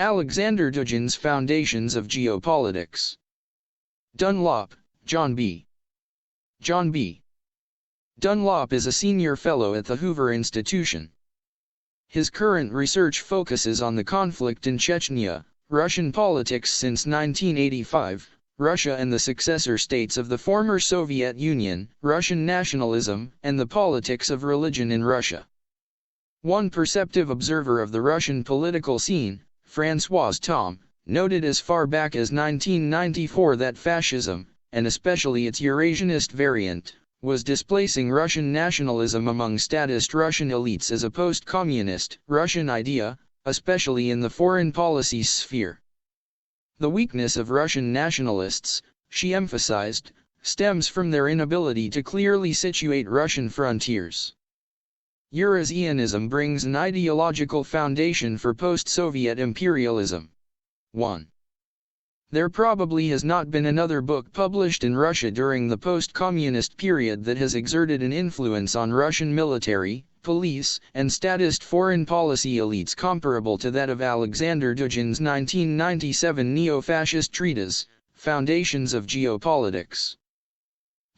Aleksandr Dugin's Foundations of Geopolitics. Dunlop, John B. John B. Dunlop is a senior fellow at the Hoover Institution. His current research focuses on the conflict in Chechnya, Russian politics since 1985, Russia and the successor states of the former Soviet Union, Russian nationalism, and the politics of religion in Russia. One perceptive observer of the Russian political scene, François Thom, noted as far back as 1994 that fascism, and especially its Eurasianist variant, was displacing Russian nationalism among statist Russian elites as a post-communist Russian idea, especially in the foreign policy sphere. The weakness of Russian nationalists, she emphasized, stems from their inability to clearly situate Russian frontiers. Eurasianism brings an ideological foundation for post-Soviet imperialism. 1. There probably has not been another book published in Russia during the post-communist period that has exerted an influence on Russian military, police, and statist foreign policy elites comparable to that of Aleksandr Dugin's 1997 neo-fascist treatise, Foundations of Geopolitics.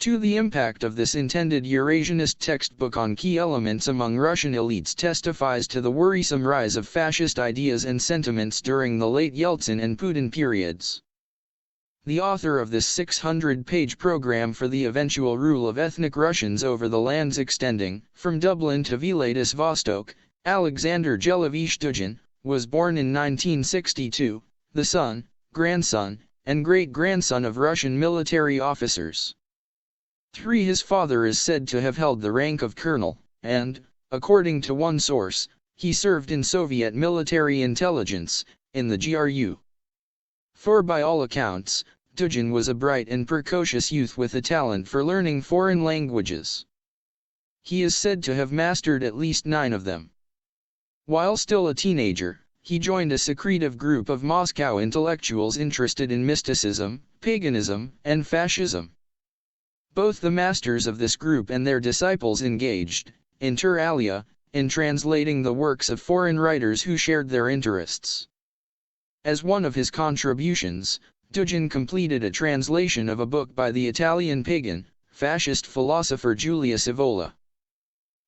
2. The impact of this intended Eurasianist textbook on key elements among Russian elites testifies to the worrisome rise of fascist ideas and sentiments during the late Yeltsin and Putin periods. The author of this 600-page program for the eventual rule of ethnic Russians over the lands extending from Dublin to Vladivostok, Aleksandr Gelevich Dugin, was born in 1962, the son, grandson, and great-grandson of Russian military officers. 3. His father is said to have held the rank of colonel, and, according to one source, he served in Soviet military intelligence, in the GRU. 4. By all accounts, Dugin was a bright and precocious youth with a talent for learning foreign languages. He is said to have mastered at least 9 of them. While still a teenager, he joined a secretive group of Moscow intellectuals interested in mysticism, paganism, and fascism. Both the masters of this group and their disciples engaged, inter alia, in translating the works of foreign writers who shared their interests. As one of his contributions, Dugin completed a translation of a book by the Italian pagan, fascist philosopher Julius Evola.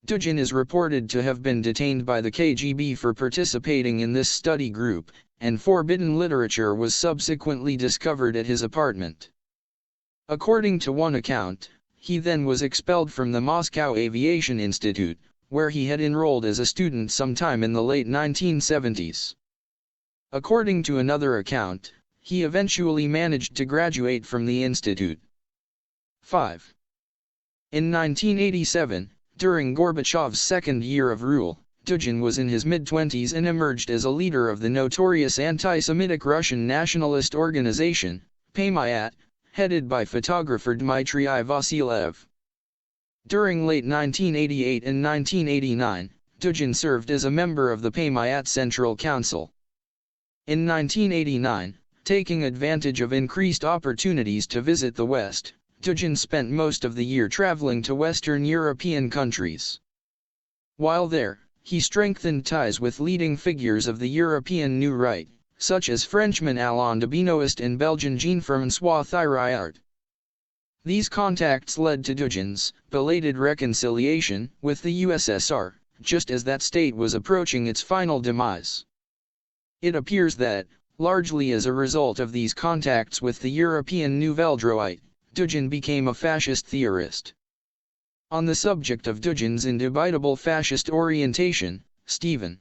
Dugin is reported to have been detained by the KGB for participating in this study group, and forbidden literature was subsequently discovered at his apartment. According to one account, he then was expelled from the Moscow Aviation Institute, where he had enrolled as a student sometime in the late 1970s. According to another account, he eventually managed to graduate from the institute. 5. In 1987, during Gorbachev's second year of rule, Dugin was in his mid-20s and emerged as a leader of the notorious anti-Semitic Russian nationalist organization, Paymayat, headed by photographer Dmitry Vasilyev. During late 1988 and 1989, Dugin served as a member of the Paymayat Central Council. In 1989, taking advantage of increased opportunities to visit the West, Dugin spent most of the year traveling to Western European countries. While there, he strengthened ties with leading figures of the European New Right, such as Frenchman Alain de Benoist and Belgian Jean-François Thiriart. These contacts led to Dugin's belated reconciliation with the USSR, just as that state was approaching its final demise. It appears that, largely as a result of these contacts with the European Nouvelle Droite, Dugin became a fascist theorist. On the subject of Dugin's indubitable fascist orientation, Stephen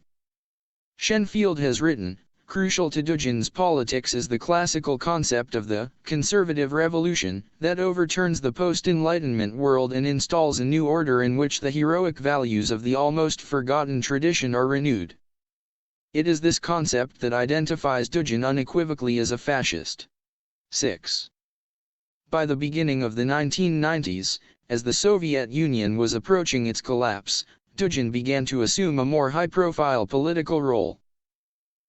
Shenfield has written, "Crucial to Dugin's politics is the classical concept of the conservative revolution that overturns the post-Enlightenment world and installs a new order in which the heroic values of the almost forgotten tradition are renewed. It is this concept that identifies Dugin unequivocally as a fascist." 6. By the beginning of the 1990s, as the Soviet Union was approaching its collapse, Dugin began to assume a more high-profile political role.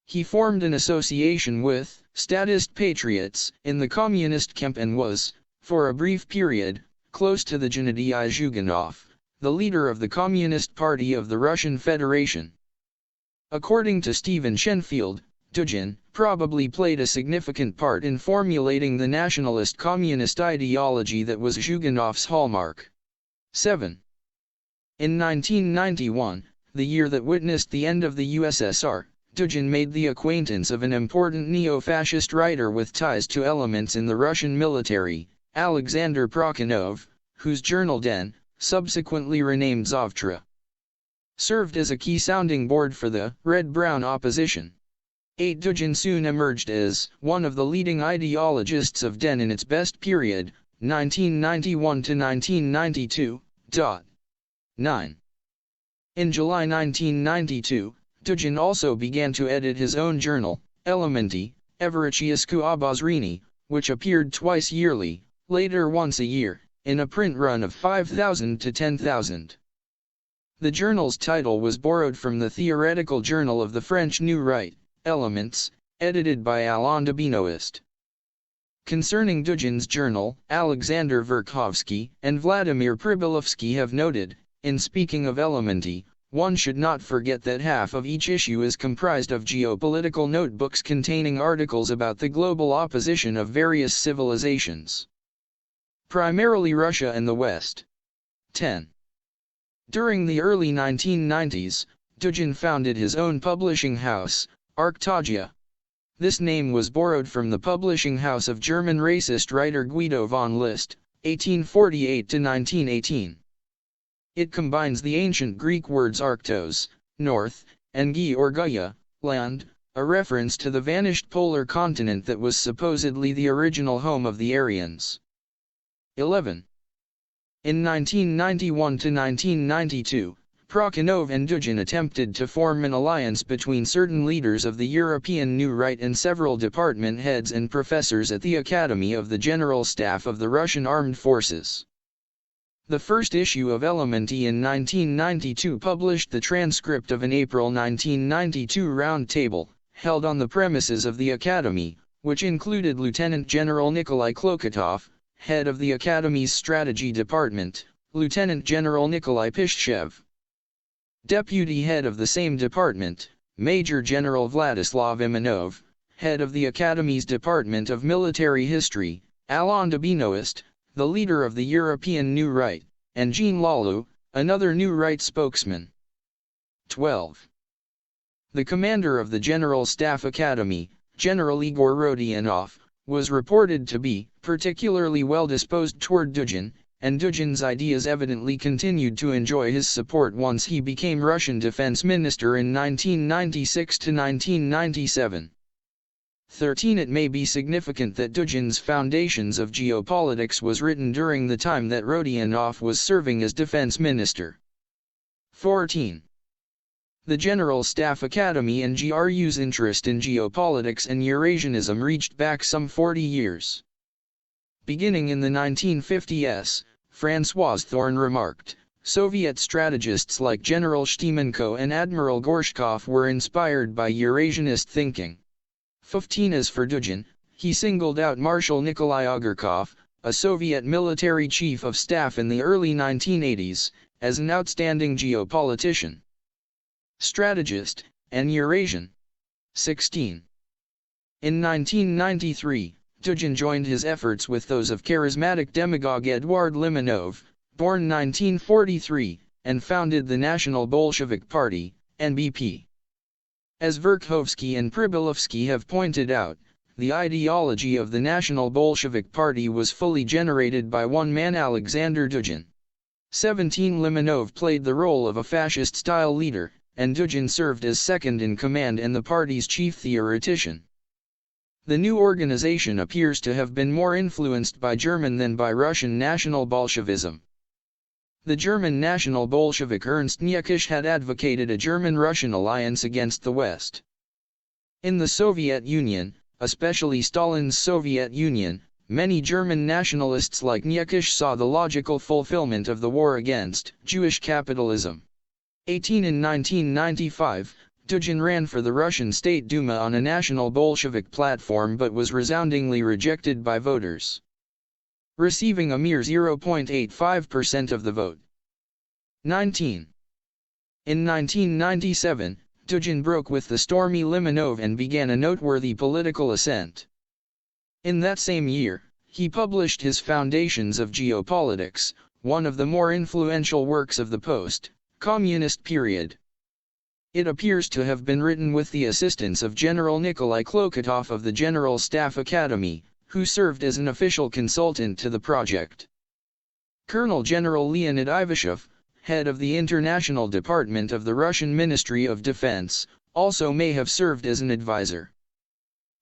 He formed an association with statist patriots in the communist camp and was, for a brief period, close to the Gennady Zhuganov, the leader of the Communist Party of the Russian Federation. According to Stephen Shenfield, Dugin, probably played a significant part in formulating the nationalist communist ideology that was Zhuganov's hallmark. 7. In 1991, the year that witnessed the end of the USSR, Dugin made the acquaintance of an important neo-fascist writer with ties to elements in the Russian military, Aleksandr Prokhanov, whose journal Den, subsequently renamed Zavtra, served as a key sounding board for the red-brown opposition. 8. Dugin soon emerged as one of the leading ideologists of Den in its best period, 1991 to 1992. 9. In July 1992, Dugin also began to edit his own journal, Elementi, Everichiasku Obozrini, which appeared twice yearly, later once a year, in a print run of 5,000 to 10,000. The journal's title was borrowed from the theoretical journal of the French New Right, Elements, edited by Alain de Benoist. Concerning Dugin's journal, Alexander Verkhovsky and Vladimir Pribilovsky have noted, in speaking of Elementi, one should not forget that half of each issue is comprised of geopolitical notebooks containing articles about the global opposition of various civilizations, primarily Russia and the West. 10. During the early 1990s, Dugin founded his own publishing house, Arctagia. This name was borrowed from the publishing house of German racist writer Guido von List, 1848 to 1918. It combines the ancient Greek words arctos, north, and Georgia, land, a reference to the vanished polar continent that was supposedly the original home of the Aryans. 11. In 1991 to 1992, Prokhanov and Dugin attempted to form an alliance between certain leaders of the European New Right and several department heads and professors at the Academy of the General Staff of the Russian Armed Forces. The first issue of Elementi in 1992 published the transcript of an April 1992 round table, held on the premises of the Academy, which included Lieutenant General Nikolai Klokotov, head of the Academy's Strategy Department, Lieutenant General Nikolai Pishchev, deputy head of the same department, Major General Vladislav Imanov, head of the Academy's Department of Military History, Alain de Benoist, the leader of the European New Right, and Jean Lalu, another New Right spokesman. 12. The commander of the General Staff Academy, General Igor Rodionov, was reported to be particularly well disposed toward Dugin, and Dugin's ideas evidently continued to enjoy his support once he became Russian defense minister in 1996 to 1997. 13. It may be significant that Dugin's Foundations of Geopolitics was written during the time that Rodionov was serving as defense minister. 14. The General Staff Academy and GRU's interest in geopolitics and Eurasianism reached back some 40 years. Beginning in the 1950s, François Thorn remarked, Soviet strategists like General Shtimenko and Admiral Gorshkov were inspired by Eurasianist thinking. 15. As for Dugin, he singled out Marshal Nikolai Ogarkov, a Soviet military chief of staff in the early 1980s, as an outstanding geopolitician, strategist, and Eurasian. 16. In 1993, Dugin joined his efforts with those of charismatic demagogue Eduard Limonov, born 1943, and founded the National Bolshevik Party, NBP. As Verkhovsky and Pribilovsky have pointed out, the ideology of the National Bolshevik Party was fully generated by one man, Aleksandr Dugin. 17. Limonov played the role of a fascist-style leader, and Dugin served as second in command and the party's chief theoretician. The new organization appears to have been more influenced by German than by Russian National Bolshevism. The German National Bolshevik Ernst Niekisch had advocated a German-Russian alliance against the West. In the Soviet Union, especially Stalin's Soviet Union, many German nationalists like Niekisch saw the logical fulfillment of the war against Jewish capitalism. 18. In 1995, Dugin ran for the Russian State Duma on a National Bolshevik platform but was resoundingly rejected by voters, receiving a mere 0.85% of the vote. 19. In 1997, Dugin broke with the stormy Limonov and began a noteworthy political ascent. In that same year, he published his Foundations of Geopolitics, one of the more influential works of the post-communist period. It appears to have been written with the assistance of General Nikolai Klokotov of the General Staff Academy, who served as an official consultant to the project. Colonel General Leonid Ivashov, head of the International Department of the Russian Ministry of Defense, also may have served as an advisor.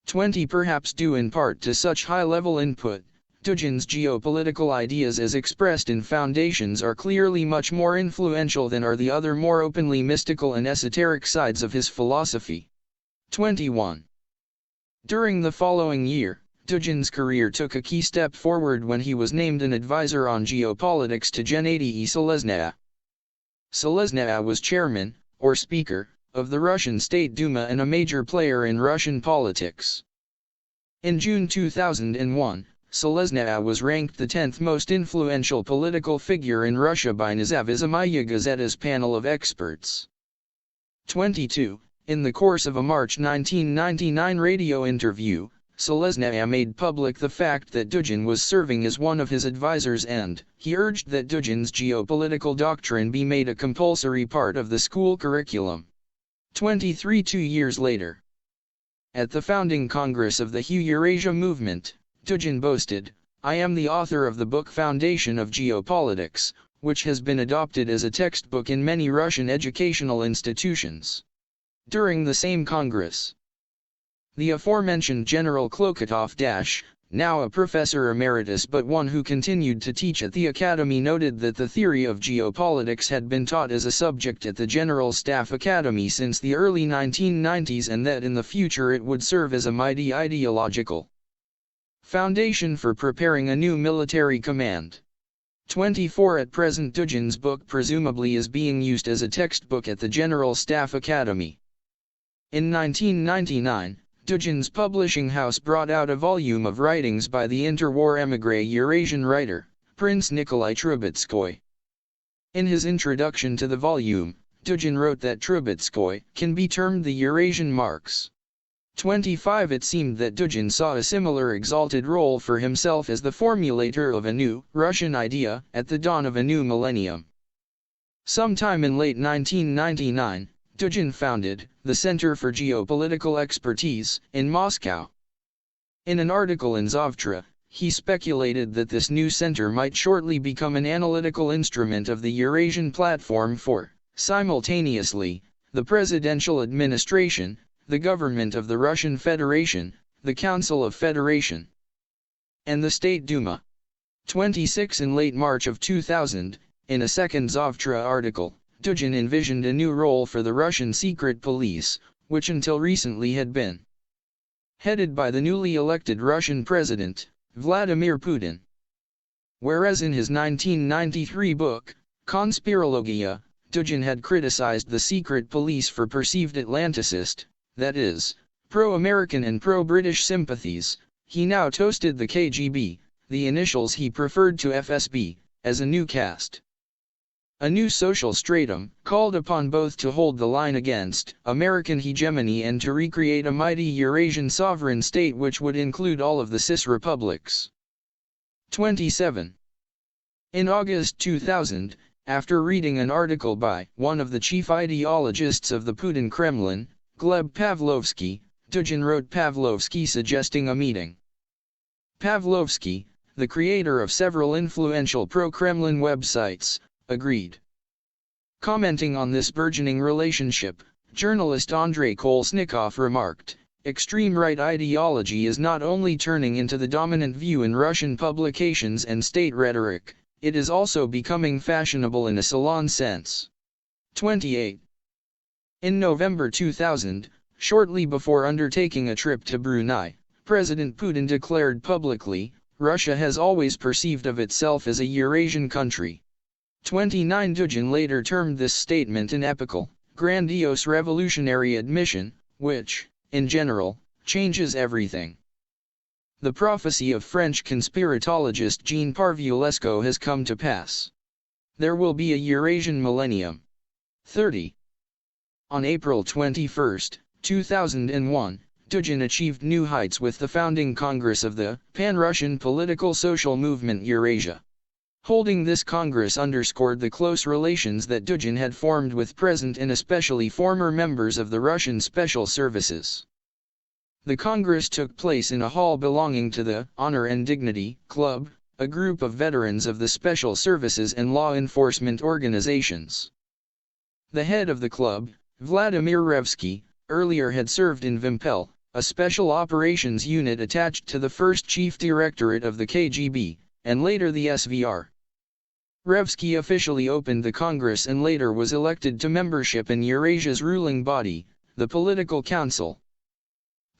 20 Perhaps due in part to such high-level input, Dugin's geopolitical ideas as expressed in Foundations are clearly much more influential than are the other more openly mystical and esoteric sides of his philosophy. 21. During the following year, Dugin's career took a key step forward when he was named an advisor on geopolitics to Gennady Seleznya. Seleznya was chairman, or speaker, of the Russian State Duma and a major player in Russian politics. In June 2001, Seleznya was ranked the 10th most influential political figure in Russia by Nezavismaya Gazeta's panel of experts. 22. In the course of a March 1999 radio interview, Seleznya made public the fact that Dugin was serving as one of his advisors and he urged that Dugin's geopolitical doctrine be made a compulsory part of the school curriculum. 23 2 years later. At the founding Congress of the Eurasia movement, Dugin boasted, "I am the author of the book Foundation of Geopolitics, which has been adopted as a textbook in many Russian educational institutions." During the same Congress, the aforementioned General Klokotov, now a professor emeritus but one who continued to teach at the Academy, noted that the theory of geopolitics had been taught as a subject at the General Staff Academy since the early 1990s and that in the future it would serve as a mighty ideological foundation for preparing a new military command. 24 At present Dugin's book presumably is being used as a textbook at the General Staff Academy. In 1999, Dugin's publishing house brought out a volume of writings by the interwar émigré Eurasian writer, Prince Nikolai Trubetskoy. In his introduction to the volume, Dugin wrote that Trubetskoy can be termed the Eurasian Marx. 25 It seemed that Dugin saw a similar exalted role for himself as the formulator of a new Russian idea at the dawn of a new millennium. Sometime in late 1999, Dugin founded the Center for Geopolitical Expertise in Moscow. In an article in Zavtra, he speculated that this new center might shortly become an analytical instrument of the Eurasian platform for, simultaneously, the presidential administration, the government of the Russian Federation, the Council of Federation, and the State Duma. 26 In late March of 2000, in a second Zavtra article, Dugin envisioned a new role for the Russian secret police, which until recently had been headed by the newly elected Russian President, Vladimir Putin. Whereas in his 1993 book, Conspirologia, Dugin had criticized the secret police for perceived atlanticist, that is, pro-American and pro-British sympathies, he now toasted the KGB, the initials he preferred to FSB, as a new caste. A new social stratum, called upon both to hold the line against American hegemony and to recreate a mighty Eurasian sovereign state which would include all of the CIS republics. 27. In August 2000, after reading an article by one of the chief ideologists of the Putin Kremlin, Gleb Pavlovsky, Dugin wrote Pavlovsky suggesting a meeting. Pavlovsky, the creator of several influential pro-Kremlin websites, agreed. Commenting on this burgeoning relationship, journalist Andrei Kolesnikov remarked, "Extreme right ideology is not only turning into the dominant view in Russian publications and state rhetoric, it is also becoming fashionable in a salon sense." 28. In November 2000, shortly before undertaking a trip to Brunei, President Putin declared publicly, "Russia has always perceived of itself as a Eurasian country." 29 Dugin later termed this statement an epical, grandiose revolutionary admission, which, in general, changes everything. The prophecy of French conspiratologist Jean Parviolesco has come to pass. There will be a Eurasian millennium. 30. On April 21, 2001, Dugin achieved new heights with the founding Congress of the Pan-Russian Political Social Movement Eurasia. Holding this Congress underscored the close relations that Dugin had formed with present and especially former members of the Russian Special Services. The Congress took place in a hall belonging to the Honor and Dignity Club, a group of veterans of the Special Services and law enforcement organizations. The head of the club, Vladimir Revsky, earlier had served in Vimpel, a special operations unit attached to the first chief directorate of the KGB, and later the SVR. Revsky officially opened the Congress and later was elected to membership in Eurasia's ruling body, the Political Council.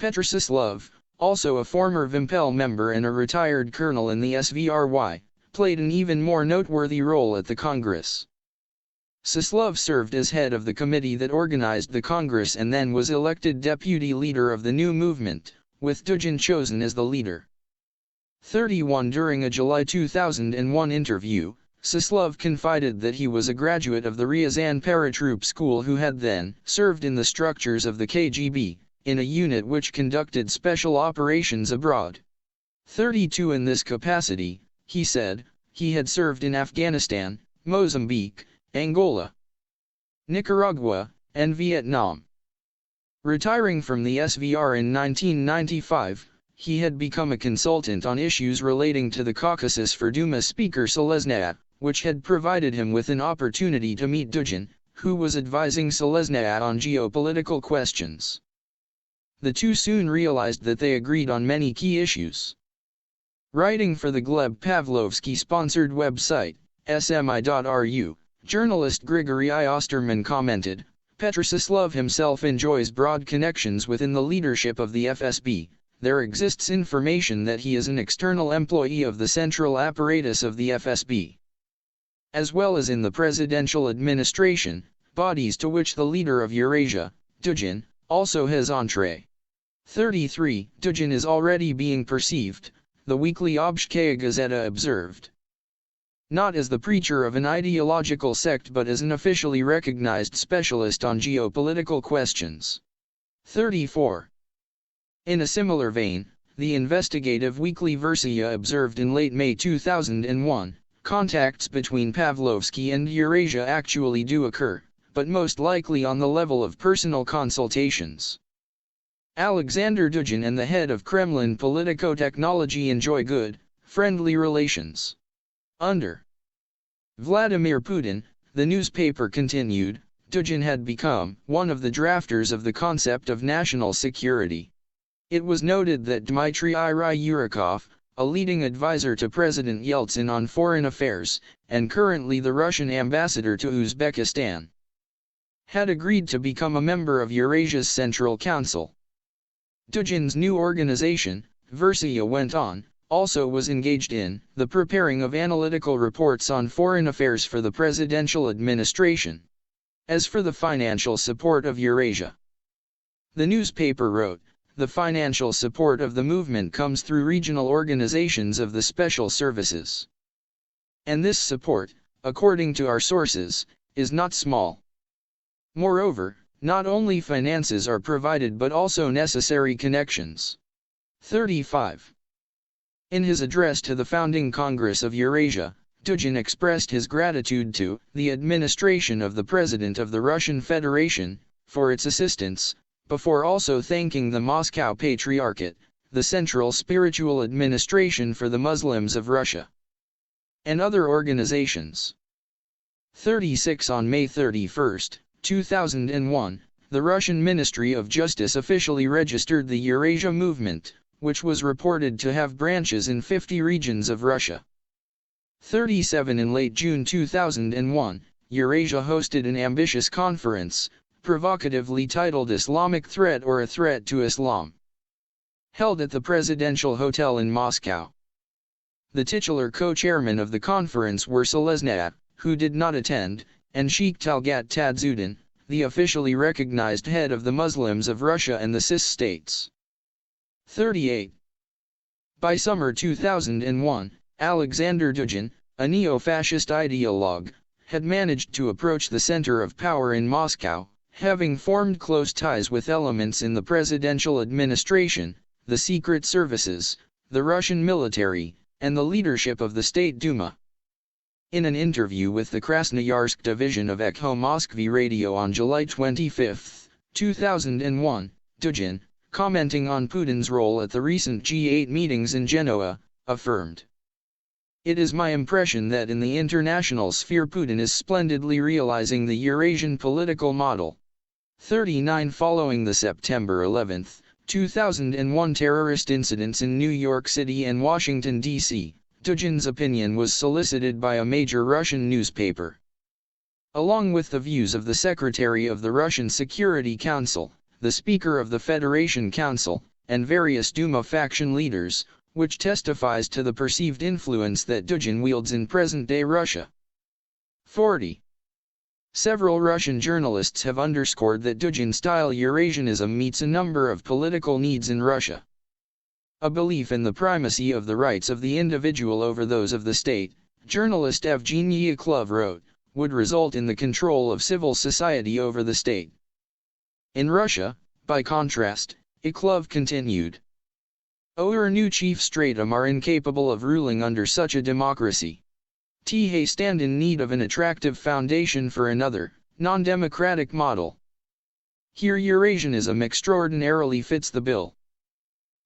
Petr Sislov, also a former Vimpel member and a retired colonel in the SVRY, played an even more noteworthy role at the Congress. Sislov served as head of the committee that organized the Congress and then was elected deputy leader of the new movement, with Dugin chosen as the leader. 31 During a July 2001 interview, Sislov confided that he was a graduate of the Ryazan paratroop school who had then served in the structures of the KGB, in a unit which conducted special operations abroad. 32 In this capacity, he said, he had served in Afghanistan, Mozambique, Angola, Nicaragua, and Vietnam. Retiring from the SVR in 1995, he had become a consultant on issues relating to the Caucasus for Duma Speaker Selesnya, which had provided him with an opportunity to meet Dugin, who was advising Selesnya on geopolitical questions. The two soon realized that they agreed on many key issues. Writing for the Gleb Pavlovsky-sponsored website, smi.ru, journalist Grigory I. Osterman commented, Petr Sislov himself enjoys broad connections within the leadership of the FSB. There exists information that he is an external employee of the central apparatus of the FSB, as well as in the presidential administration, bodies to which the leader of Eurasia, Dugin, also has entree. 33 Dugin is already being perceived, the weekly Obshchaya Gazeta observed, not as the preacher of an ideological sect but as an officially recognized specialist on geopolitical questions. 34. In a similar vein, the investigative weekly Versia observed in late May 2001, contacts between Pavlovsky and Eurasia actually do occur, but most likely on the level of personal consultations. Aleksandr Dugin and the head of Kremlin Politico-Technology enjoy good, friendly relations. Under Vladimir Putin, the newspaper continued, Dugin had become one of the drafters of the concept of national security. It was noted that Dmitry Ryurikov, a leading advisor to President Yeltsin on foreign affairs, and currently the Russian ambassador to Uzbekistan, had agreed to become a member of Eurasia's Central Council. Dugin's new organization, Versia went on, also was engaged in the preparing of analytical reports on foreign affairs for the presidential administration. As for the financial support of Eurasia, the newspaper wrote, the financial support of the movement comes through regional organizations of the special services. And this support, according to our sources, is not small. Moreover, not only finances are provided but also necessary connections. 35. In his address to the founding Congress of Eurasia, Dugin expressed his gratitude to the administration of the President of the Russian Federation for its assistance, before also thanking the Moscow Patriarchate, the Central Spiritual Administration for the Muslims of Russia, and other organizations. 36 On May 31, 2001, the Russian Ministry of Justice officially registered the Eurasia movement, which was reported to have branches in 50 regions of Russia. 37 In late June 2001, Eurasia hosted an ambitious conference, provocatively titled Islamic Threat or a Threat to Islam, held at the Presidential Hotel in Moscow. The titular co-chairmen of the conference were Selesnya, who did not attend, and Sheikh Talgat Tadzuddin, the officially recognized head of the Muslims of Russia and the CIS states. 38. By summer 2001, Aleksandr Dugin, a neo-fascist ideologue, had managed to approach the center of power in Moscow, having formed close ties with elements in the presidential administration, the secret services, the Russian military, and the leadership of the State Duma. In an interview with the Krasnoyarsk division of Echo Moskvy Radio on July 25, 2001, Dugin, commenting on Putin's role at the recent G8 meetings in Genoa, affirmed, "It is my impression that in the international sphere Putin is splendidly realizing the Eurasian political model." 39 Following the September 11, 2001 terrorist incidents in New York City and Washington, D.C., Dugin's opinion was solicited by a major Russian newspaper. Along with the views of the Secretary of the Russian Security Council, the Speaker of the Federation Council, and various Duma faction leaders, which testifies to the perceived influence that Dugin wields in present-day Russia. 40. Several Russian journalists have underscored that Dugin-style Eurasianism meets a number of political needs in Russia. A belief in the primacy of the rights of the individual over those of the state, journalist Evgeny Yaklov wrote, would result in the control of civil society over the state. In Russia, by contrast, Yaklov continued, our new chief stratum are incapable of ruling under such a democracy. They stand in need of an attractive foundation for another, non-democratic model. Here Eurasianism extraordinarily fits the bill.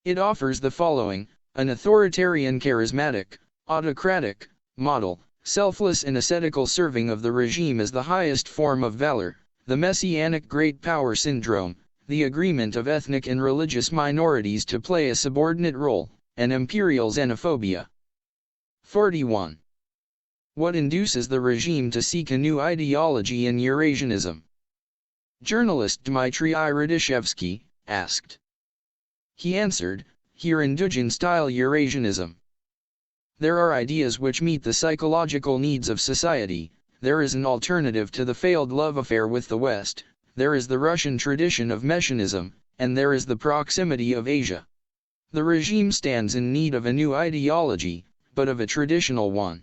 It offers the following: an authoritarian charismatic, autocratic, model, selfless and ascetical serving of the regime as the highest form of valor, the messianic great power syndrome, the agreement of ethnic and religious minorities to play a subordinate role, and imperial xenophobia. 41. What induces the regime to seek a new ideology in Eurasianism? Journalist Dmitry Radishevsky asked. He answered, here in Dugin-style Eurasianism. There are ideas which meet the psychological needs of society, there is an alternative to the failed love affair with the West, there is the Russian tradition of Messianism, and there is the proximity of Asia. The regime stands in need of a new ideology, but of a traditional one.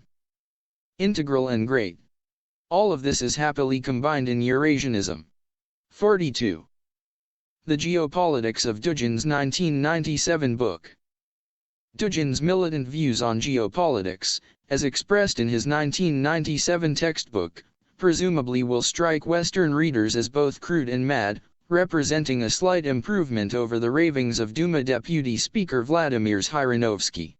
Integral and great. All of this is happily combined in Eurasianism. 42. The Geopolitics of Dugin's 1997 book. Dugin's militant views on geopolitics, as expressed in his 1997 textbook, presumably will strike Western readers as both crude and mad, representing a slight improvement over the ravings of Duma Deputy Speaker Vladimir Zhirinovsky.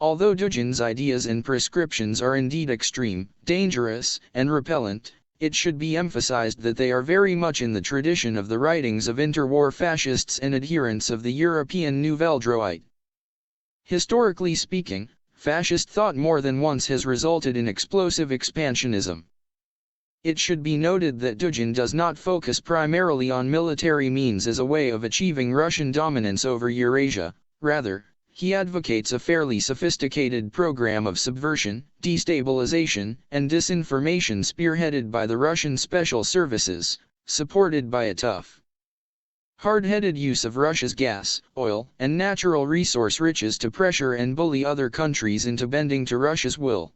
Although Dugin's ideas and prescriptions are indeed extreme, dangerous, and repellent, it should be emphasized that they are very much in the tradition of the writings of interwar fascists and adherents of the European Nouvelle Droite. Historically speaking, fascist thought more than once has resulted in explosive expansionism. It should be noted that Dugin does not focus primarily on military means as a way of achieving Russian dominance over Eurasia, rather, he advocates a fairly sophisticated program of subversion, destabilization, and disinformation spearheaded by the Russian special services, supported by a tough, hard-headed use of Russia's gas, oil, and natural resource riches to pressure and bully other countries into bending to Russia's will.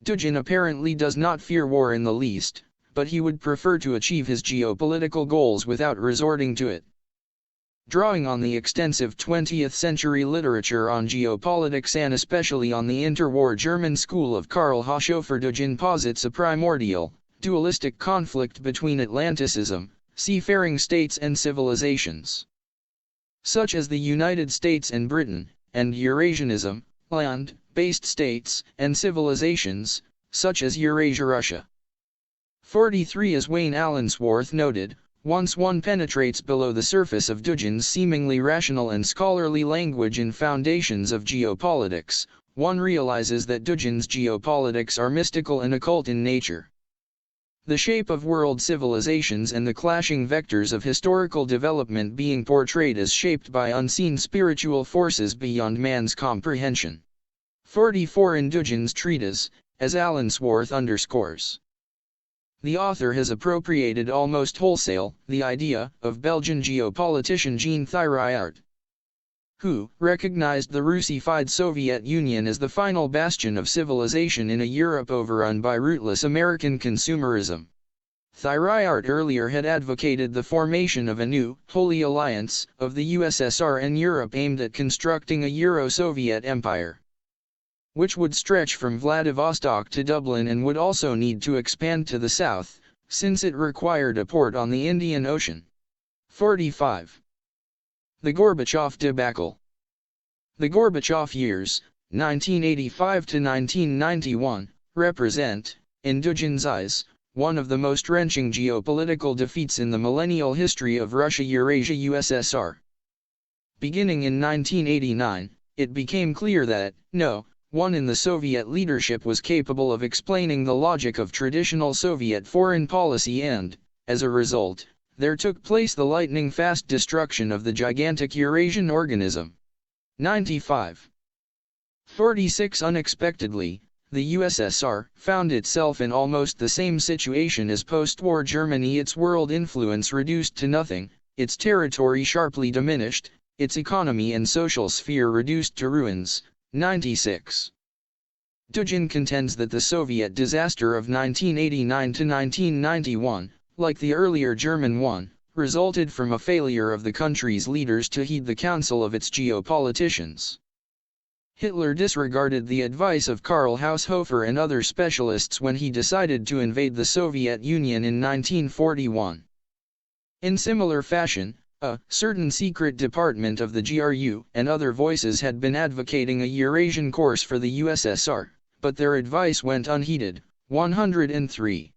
Dugin apparently does not fear war in the least, but he would prefer to achieve his geopolitical goals without resorting to it. Drawing on the extensive 20th-century literature on geopolitics and especially on the interwar German school of Karl Hochhofer, Dugin posits a primordial, dualistic conflict between atlanticism, seafaring states and civilizations, such as the United States and Britain, and Eurasianism, land-based states and civilizations, such as Eurasia Russia. 43 As Wayne Allensworth noted, once one penetrates below the surface of Dugin's seemingly rational and scholarly language in Foundations of Geopolitics, one realizes that Dugin's geopolitics are mystical and occult in nature. The shape of world civilizations and the clashing vectors of historical development being portrayed as shaped by unseen spiritual forces beyond man's comprehension. 44 In Dugin's treatise, as Allensworth underscores, the author has appropriated almost wholesale the idea of Belgian geopolitician Jean Thiriart, who recognized the Russified Soviet Union as the final bastion of civilization in a Europe overrun by rootless American consumerism. Thiriart earlier had advocated the formation of a new, Holy Alliance, of the USSR and Europe aimed at constructing a Euro-Soviet empire, which would stretch from Vladivostok to Dublin and would also need to expand to the south, since it required a port on the Indian Ocean. 45. The Gorbachev debacle. The Gorbachev years, 1985 to 1991, represent, in Dugin's eyes, one of the most wrenching geopolitical defeats in the millennial history of Russia-Eurasia-USSR. Beginning in 1989, it became clear that, no one in the Soviet leadership was capable of explaining the logic of traditional Soviet foreign policy and, as a result, there took place the lightning-fast destruction of the gigantic Eurasian organism. 95. 46. Unexpectedly, the USSR found itself in almost the same situation as post-war Germany, its world influence reduced to nothing, its territory sharply diminished, its economy and social sphere reduced to ruins. 96. Dugin contends that the Soviet disaster of 1989 to 1991, like the earlier German one, resulted from a failure of the country's leaders to heed the counsel of its geopoliticians. Hitler disregarded the advice of Karl Haushofer and other specialists when he decided to invade the Soviet Union in 1941. In similar fashion, a certain secret department of the GRU and other voices had been advocating a Eurasian course for the USSR, but their advice went unheeded. 103.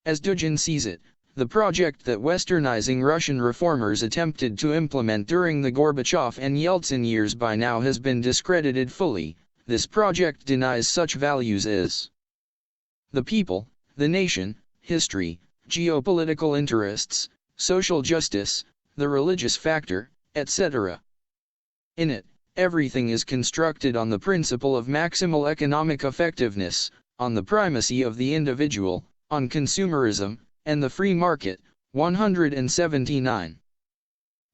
As Dugin sees it, the project that westernizing Russian reformers attempted to implement during the Gorbachev and Yeltsin years by now has been discredited fully. This project denies such values as the people, the nation, history, geopolitical interests, social justice, the religious factor, etc. In it, everything is constructed on the principle of maximal economic effectiveness, on the primacy of the individual, on consumerism, and the free market. 179.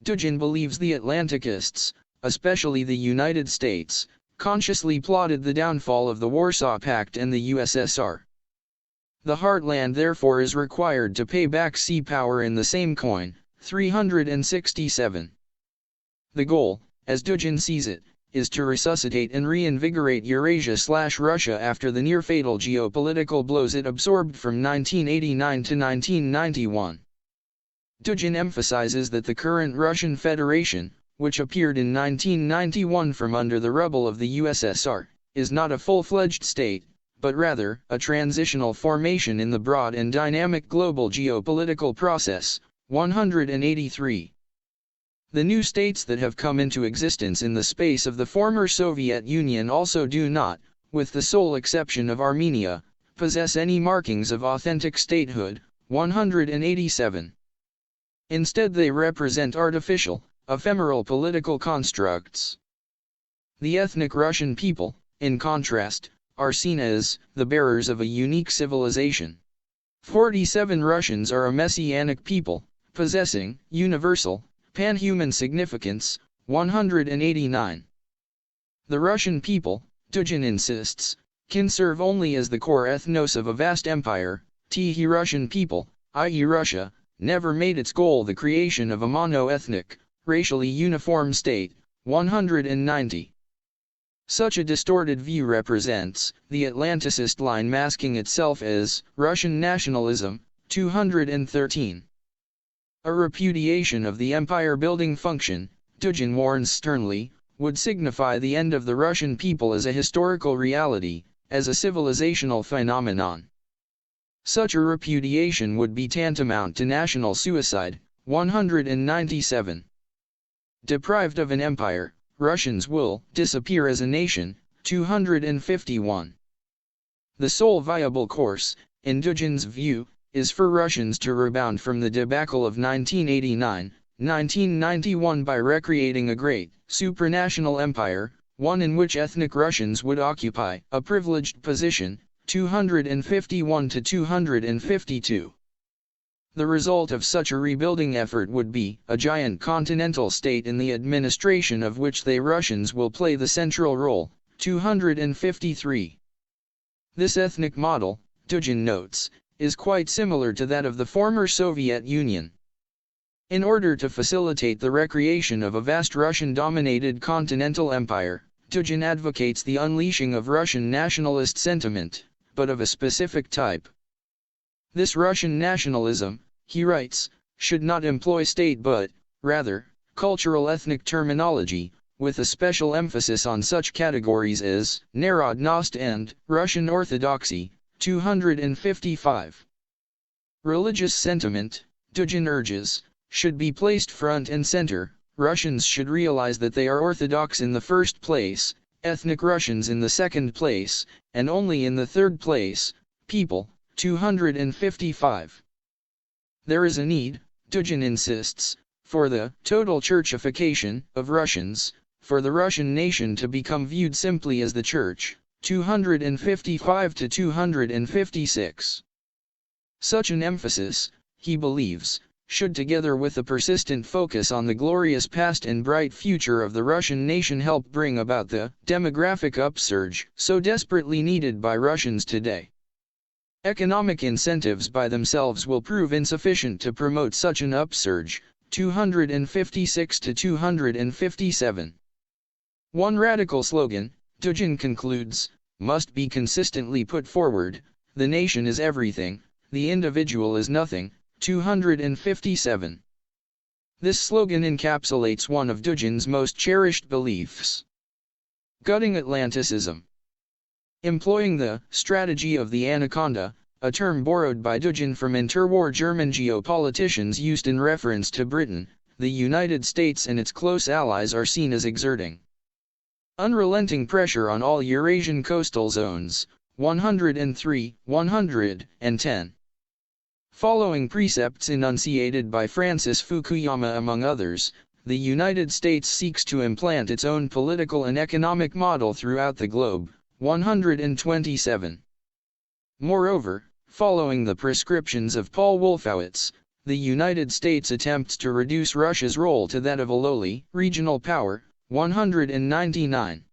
Dugin believes the Atlanticists, especially the United States, consciously plotted the downfall of the Warsaw Pact and the USSR. The heartland therefore is required to pay back sea power in the same coin. 367. The goal, as Dugin sees it, is to resuscitate and reinvigorate Eurasia/Russia after the near-fatal geopolitical blows it absorbed from 1989 to 1991. Dugin emphasizes that the current Russian Federation, which appeared in 1991 from under the rubble of the USSR, is not a full-fledged state, but rather a transitional formation in the broad and dynamic global geopolitical process. 183. The new states that have come into existence in the space of the former Soviet Union also do not, with the sole exception of Armenia, possess any markings of authentic statehood. 187. Instead they represent artificial, ephemeral political constructs. The ethnic Russian people, in contrast, are seen as the bearers of a unique civilization. 47. Russians are a messianic people, possessing universal, pan-human significance. 189. The Russian people, Dugin insists, can serve only as the core ethnos of a vast empire. The Russian people, i.e. Russia, never made its goal the creation of a mono-ethnic, racially uniform state. 190. Such a distorted view represents the Atlanticist line masking itself as Russian nationalism. 213. A repudiation of the empire-building function, Dugin warns sternly, would signify the end of the Russian people as a historical reality, as a civilizational phenomenon. Such a repudiation would be tantamount to national suicide. 197. Deprived of an empire, Russians will disappear as a nation. 251. The sole viable course, in Dugin's view, is for Russians to rebound from the debacle of 1989-1991 by recreating a great, supranational empire, one in which ethnic Russians would occupy a privileged position. 251 to 252. The result of such a rebuilding effort would be a giant continental state in the administration of which they Russians will play the central role. 253. This ethnic model, Dugin notes, is quite similar to that of the former Soviet Union. In order to facilitate the recreation of a vast Russian-dominated continental empire, Dugin advocates the unleashing of Russian nationalist sentiment, but of a specific type. This Russian nationalism, he writes, should not employ state but, rather, cultural ethnic terminology, with a special emphasis on such categories as Narodnost and Russian Orthodoxy. 255. Religious sentiment, Dugin urges, should be placed front and center. Russians should realize that they are Orthodox in the first place, ethnic Russians in the second place, and only in the third place, people. 255. There is a need, Dugin insists, for the total churchification of Russians, for the Russian nation to become viewed simply as the Church. 255 to 256. Such an emphasis, he believes, should together with a persistent focus on the glorious past and bright future of the Russian nation help bring about the demographic upsurge so desperately needed by Russians today. Economic incentives by themselves will prove insufficient to promote such an upsurge. 256 to 257. One radical slogan, Dugin concludes, must be consistently put forward: the nation is everything, the individual is nothing. 257. This slogan encapsulates one of Dugin's most cherished beliefs: gutting atlanticism. Employing the strategy of the anaconda, a term borrowed by Dugin from interwar German geopoliticians used in reference to Britain, the United States and its close allies are seen as exerting unrelenting pressure on all Eurasian coastal zones. 103, 110. Following precepts enunciated by Francis Fukuyama among others, the United States seeks to implant its own political and economic model throughout the globe. 127. Moreover, following the prescriptions of Paul Wolfowitz, the United States attempts to reduce Russia's role to that of a lowly, regional power. 199.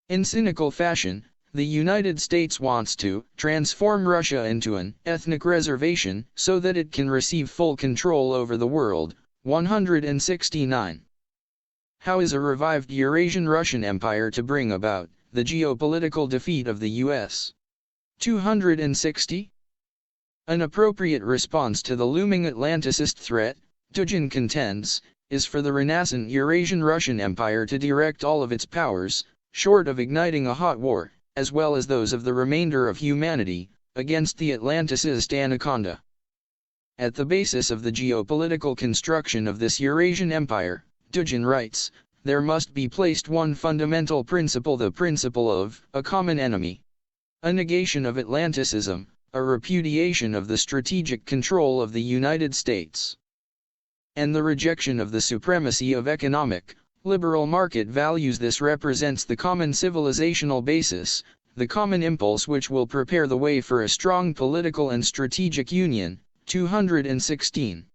In cynical fashion, the United States wants to transform Russia into an ethnic reservation so that it can receive full control over the world. 169. How is a revived Eurasian Russian Empire to bring about the geopolitical defeat of the U.S.? 260. An appropriate response to the looming Atlanticist threat, Dugin contends, is for the renascent Eurasian Russian Empire to direct all of its powers, short of igniting a hot war, as well as those of the remainder of humanity, against the Atlanticist anaconda. At the basis of the geopolitical construction of this Eurasian Empire, Dugin writes, there must be placed one fundamental principle: the principle of a common enemy. A negation of Atlanticism, a repudiation of the strategic control of the United States, and the rejection of the supremacy of economic, liberal market values. This represents the common civilizational basis, the common impulse which will prepare the way for a strong political and strategic union. 216.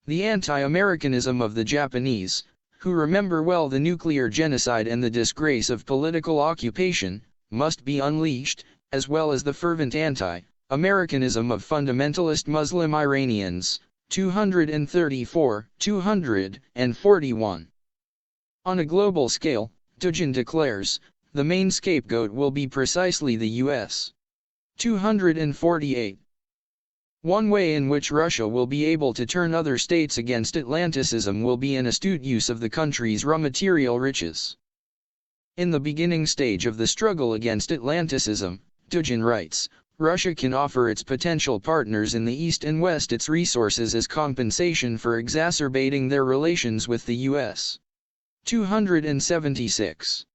The anti-Americanism of the Japanese, who remember well the nuclear genocide and the disgrace of political occupation, must be unleashed, as well as the fervent anti-Americanism of fundamentalist Muslim Iranians. 234, 241. On a global scale, Dugin declares, the main scapegoat will be precisely the U.S. 248. One way in which Russia will be able to turn other states against Atlanticism will be an astute use of the country's raw material riches. In the beginning stage of the struggle against Atlanticism, Dugin writes, Russia can offer its potential partners in the East and West its resources as compensation for exacerbating their relations with the U.S. 276.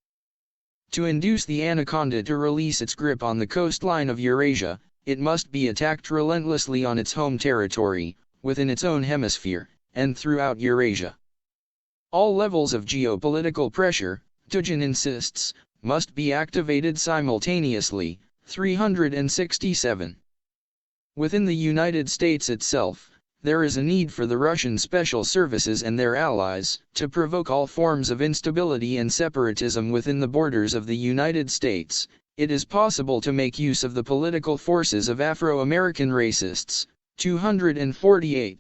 To induce the anaconda to release its grip on the coastline of Eurasia, it must be attacked relentlessly on its home territory, within its own hemisphere, and throughout Eurasia. All levels of geopolitical pressure, Dugin insists, must be activated simultaneously. 367. Within the United States itself, there is a need for the Russian special services and their allies to provoke all forms of instability and separatism within the borders of the United States, it is possible to make use of the political forces of Afro-American racists. 248.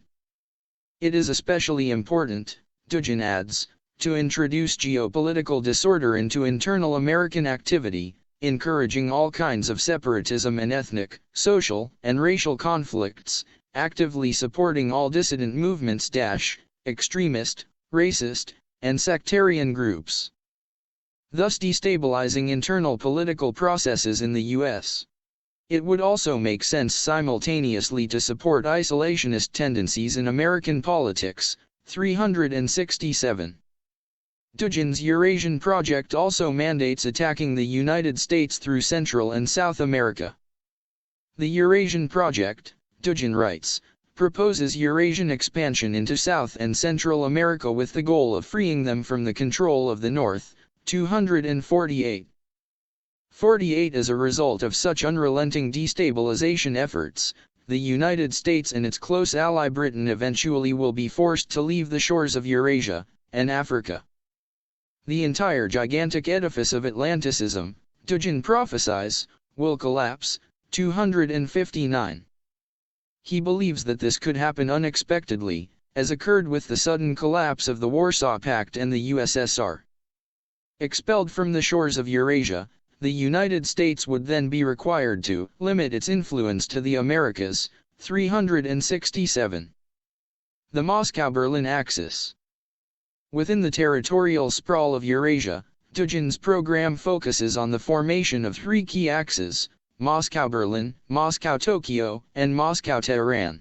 It is especially important, Dugin adds, to introduce geopolitical disorder into internal American activity, encouraging all kinds of separatism and ethnic, social, and racial conflicts, actively supporting all dissident movements - extremist, racist, and sectarian groups, thus destabilizing internal political processes in the U.S. It would also make sense simultaneously to support isolationist tendencies in American politics. 367. Dugin's Eurasian project also mandates attacking the United States through Central and South America. The Eurasian project, Dugin writes, proposes Eurasian expansion into South and Central America with the goal of freeing them from the control of the North. 248. 48. As a result of such unrelenting destabilization efforts, the United States and its close ally Britain eventually will be forced to leave the shores of Eurasia and Africa. The entire gigantic edifice of atlanticism, Dugin prophesies, will collapse. 259. He believes that this could happen unexpectedly, as occurred with the sudden collapse of the Warsaw Pact and the USSR. Expelled from the shores of Eurasia, the United States would then be required to limit its influence to the Americas. 367. The Moscow-Berlin Axis. Within the territorial sprawl of Eurasia, Dugin's program focuses on the formation of three key axes: Moscow-Berlin, Moscow-Tokyo, and Moscow-Tehran.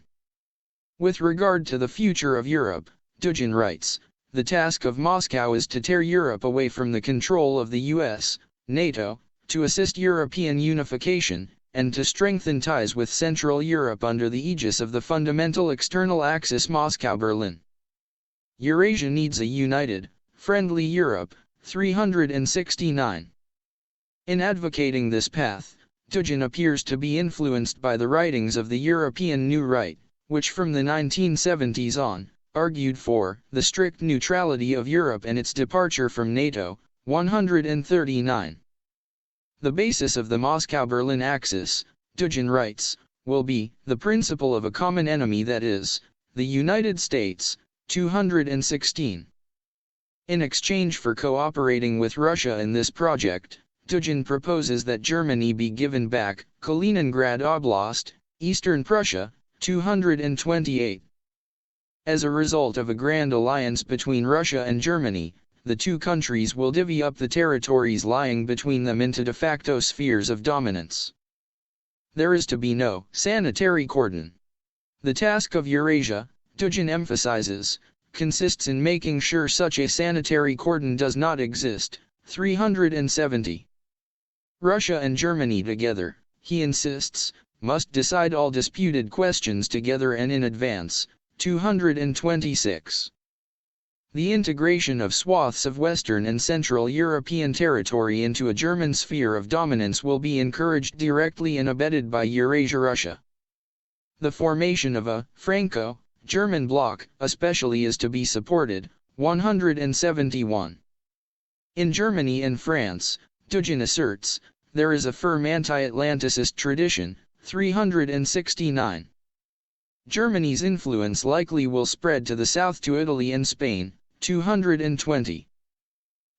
With regard to the future of Europe, Dugin writes, the task of Moscow is to tear Europe away from the control of the US, NATO, to assist European unification, and to strengthen ties with Central Europe under the aegis of the fundamental external axis Moscow-Berlin. Eurasia needs a united, friendly Europe. 369. In advocating this path, Dugin appears to be influenced by the writings of the European New Right, which from the 1970s on, argued for the strict neutrality of Europe and its departure from NATO. 139. The basis of the Moscow-Berlin Axis, Dugin writes, will be the principle of a common enemy, that is, the United States. 216. In exchange for cooperating with Russia in this project, Dugin proposes that Germany be given back Kaliningrad Oblast, Eastern Prussia. 228. As a result of a grand alliance between Russia and Germany, the two countries will divvy up the territories lying between them into de facto spheres of dominance. There is to be no sanitary cordon. The task of Eurasia, Dugin emphasizes, consists in making sure such a sanitary cordon does not exist. 370. Russia and Germany together, he insists, must decide all disputed questions together and in advance. 226. The integration of swaths of Western and Central European territory into a German sphere of dominance will be encouraged directly and abetted by Eurasia-Russia. The formation of a Franco-German bloc, especially, is to be supported. 171. In Germany and France, Dugin asserts, there is a firm anti-Atlanticist tradition. 369. Germany's influence likely will spread to the south to Italy and Spain. 220.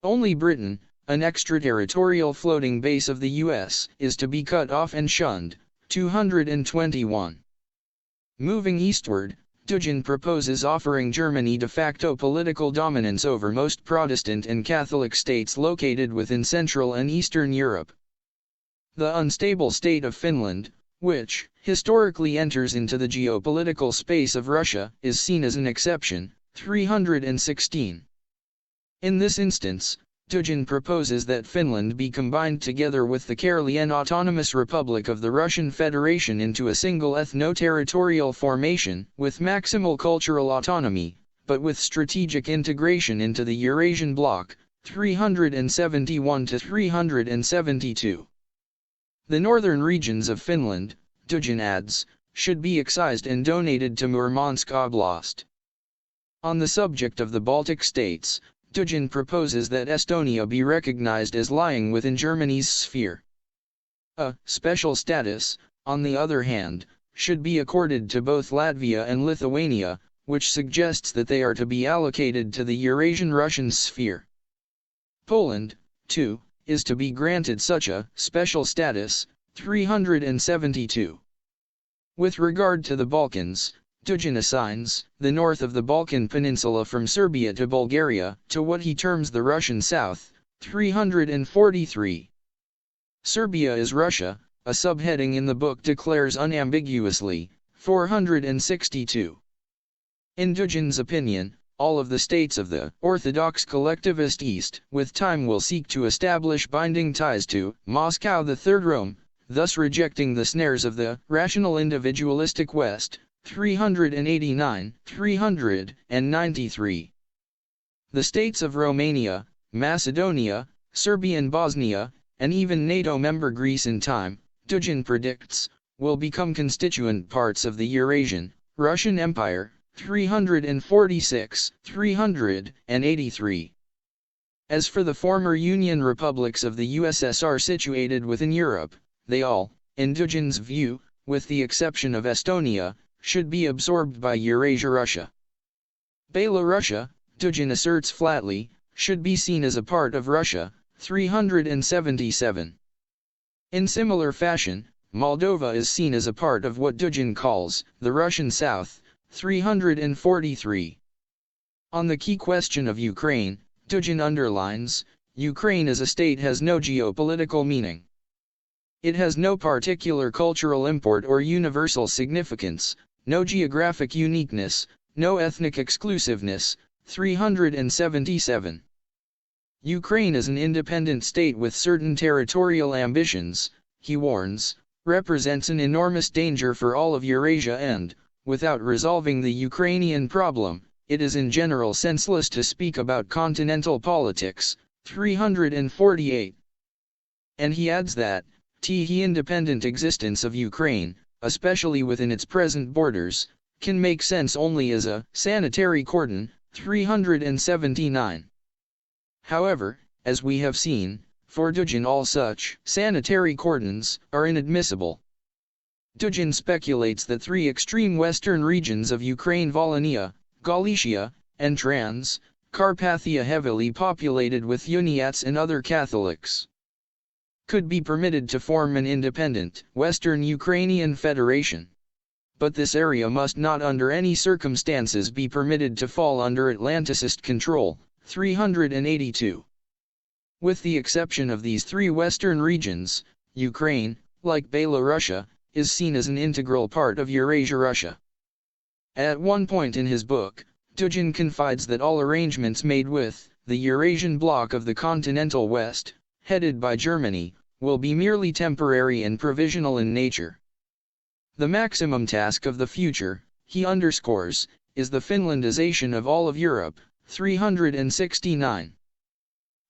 Only Britain, an extraterritorial floating base of the US, is to be cut off and shunned. 221. Moving eastward, Dugin proposes offering Germany de facto political dominance over most Protestant and Catholic states located within Central and Eastern Europe. The unstable state of Finland, which historically enters into the geopolitical space of Russia, is seen as an exception. 316. In this instance, Dugin proposes that Finland be combined together with the Karelian Autonomous Republic of the Russian Federation into a single ethno-territorial formation, with maximal cultural autonomy, but with strategic integration into the Eurasian bloc. 371–372. The northern regions of Finland, Dugin adds, should be excised and donated to Murmansk Oblast. On the subject of the Baltic states, Dugin proposes that Estonia be recognized as lying within Germany's sphere. A special status, on the other hand, should be accorded to both Latvia and Lithuania, which suggests that they are to be allocated to the Eurasian Russian sphere. Poland, too, is to be granted such a special status, 372. With regard to the Balkans, Dugin assigns the north of the Balkan Peninsula from Serbia to Bulgaria to what he terms the Russian South, 343. Serbia is Russia, a subheading in the book declares unambiguously, 462. In Dugin's opinion, all of the states of the Orthodox collectivist East with time will seek to establish binding ties to Moscow the Third Rome, thus rejecting the snares of the rational individualistic West, 389, 393. The states of Romania, Macedonia, Serbia and Bosnia, and even NATO member Greece in time, Dugin predicts, will become constituent parts of the Eurasian, Russian Empire, 346, 383. As for the former Union republics of the USSR situated within Europe, they all, in Dugin's view, with the exception of Estonia, should be absorbed by Eurasia Russia. Belorussia, Dugin asserts flatly, should be seen as a part of Russia, 377. In similar fashion, Moldova is seen as a part of what Dugin calls the Russian South, 343. On the key question of Ukraine, Dugin underlines, Ukraine as a state has no geopolitical meaning. It has no particular cultural import or universal significance, no geographic uniqueness, no ethnic exclusiveness, 377. Ukraine is an independent state with certain territorial ambitions, he warns, represents an enormous danger for all of Eurasia and, without resolving the Ukrainian problem, it is in general senseless to speak about continental politics, 348. And he adds that, the independent existence of Ukraine, especially within its present borders, can make sense only as a sanitary cordon, 379. However, as we have seen, for Dugin all such sanitary cordons are inadmissible. Dugin speculates that three extreme western regions of Ukraine, Volhynia, Galicia, and Transcarpathia, heavily populated with Uniats and other Catholics, could be permitted to form an independent Western Ukrainian Federation. But this area must not under any circumstances be permitted to fall under Atlanticist control, 382. With the exception of these three western regions, Ukraine, like Belorussia, is seen as an integral part of Eurasia Russia. At one point in his book, Dugin confides that all arrangements made with the Eurasian bloc of the continental West, headed by Germany, will be merely temporary and provisional in nature. The maximum task of the future, he underscores, is the Finlandization of all of Europe, 369.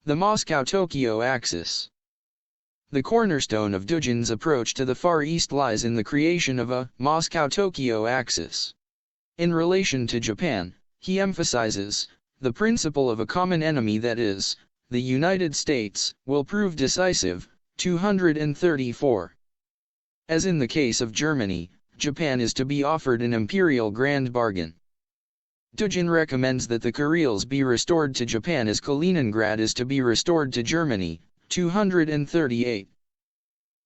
The Moscow-Tokyo Axis. The cornerstone of Dugin's approach to the Far East lies in the creation of a Moscow-Tokyo Axis. In relation to Japan, he emphasizes, the principle of a common enemy, that is, the United States, will prove decisive, 234. As in the case of Germany, Japan is to be offered an imperial grand bargain. Dugin recommends that the Kurils be restored to Japan as Kaliningrad is to be restored to Germany, 238.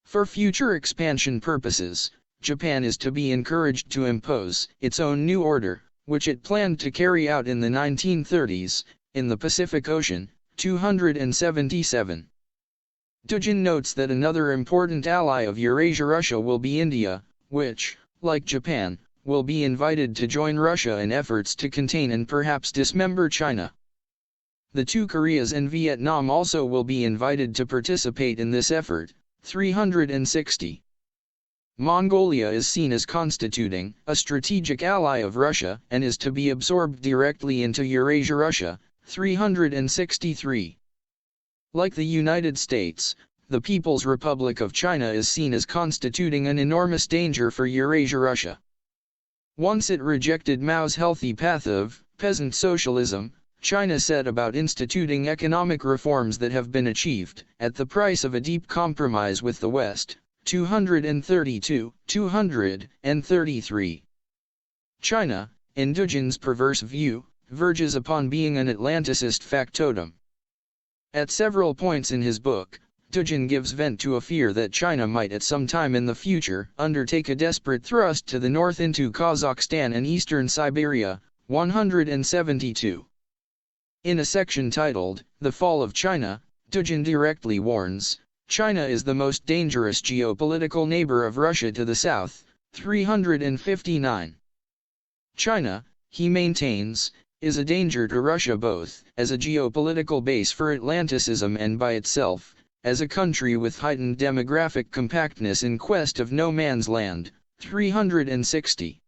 For future expansion purposes, Japan is to be encouraged to impose its own new order, which it planned to carry out in the 1930s, in the Pacific Ocean, 277. Dugin notes that another important ally of Eurasia Russia will be India, which, like Japan, will be invited to join Russia in efforts to contain and perhaps dismember China. The two Koreas and Vietnam also will be invited to participate in this effort, 360. Mongolia is seen as constituting a strategic ally of Russia and is to be absorbed directly into Eurasia Russia, 363. Like the United States, the People's Republic of China is seen as constituting an enormous danger for Eurasia Russia. Once it rejected Mao's healthy path of peasant socialism, China set about instituting economic reforms that have been achieved at the price of a deep compromise with the West, 232, 233. China, in Dugin's perverse view, verges upon being an Atlanticist factotum. At several points in his book, Dugin gives vent to a fear that China might at some time in the future undertake a desperate thrust to the north into Kazakhstan and eastern Siberia. 172. In a section titled, The Fall of China, Dugin directly warns, China is the most dangerous geopolitical neighbor of Russia to the south. 359. China, he maintains, is a danger to Russia both as a geopolitical base for atlanticism and by itself, as a country with heightened demographic compactness in quest of no man's land. 360.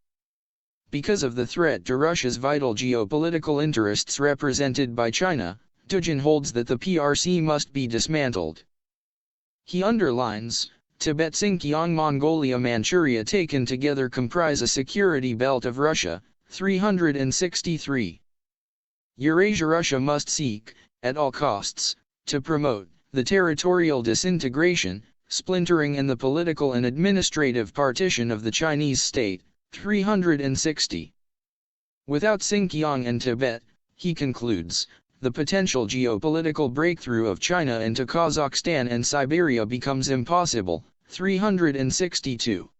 Because of the threat to Russia's vital geopolitical interests represented by China, Dugin holds that the PRC must be dismantled. He underlines, Tibet, Xinjiang, Mongolia, Manchuria taken together comprise a security belt of Russia. 363. Eurasia. Russia must seek, at all costs, to promote the territorial disintegration, splintering and the political and administrative partition of the Chinese state. 360. Without Xinjiang and Tibet, he concludes, the potential geopolitical breakthrough of China into Kazakhstan and Siberia becomes impossible. 362.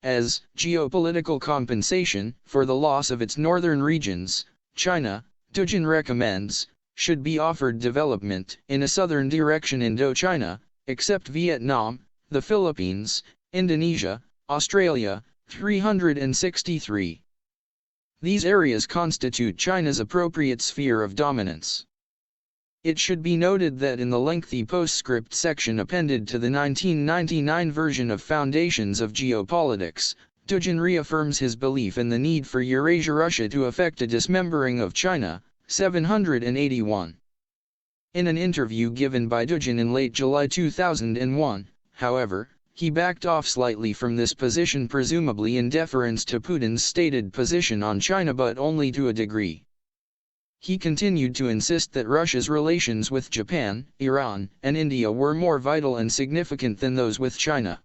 As geopolitical compensation for the loss of its northern regions, China, Dugin recommends, should be offered development in a southern direction Indochina, except Vietnam, the Philippines, Indonesia, Australia. 363. These areas constitute China's appropriate sphere of dominance. It should be noted that in the lengthy postscript section appended to the 1999 version of Foundations of Geopolitics, Dugin reaffirms his belief in the need for Eurasia-Russia to effect a dismembering of China. 781. In an interview given by Dugin in late July 2001, however, he backed off slightly from this position, presumably in deference to Putin's stated position on China, but only to a degree. He continued to insist that Russia's relations with Japan, Iran, and India were more vital and significant than those with China.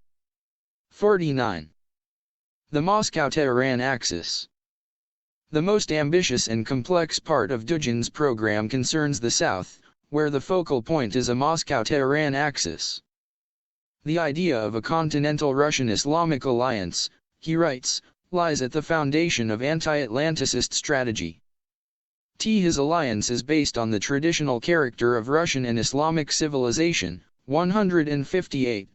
49. The Moscow-Tehran Axis. The most ambitious and complex part of Dugin's program concerns the south, where the focal point is a Moscow-Tehran Axis. The idea of a continental Russian Islamic alliance, he writes, lies at the foundation of anti-Atlanticist strategy. His alliance is based on the traditional character of Russian and Islamic civilization. 158.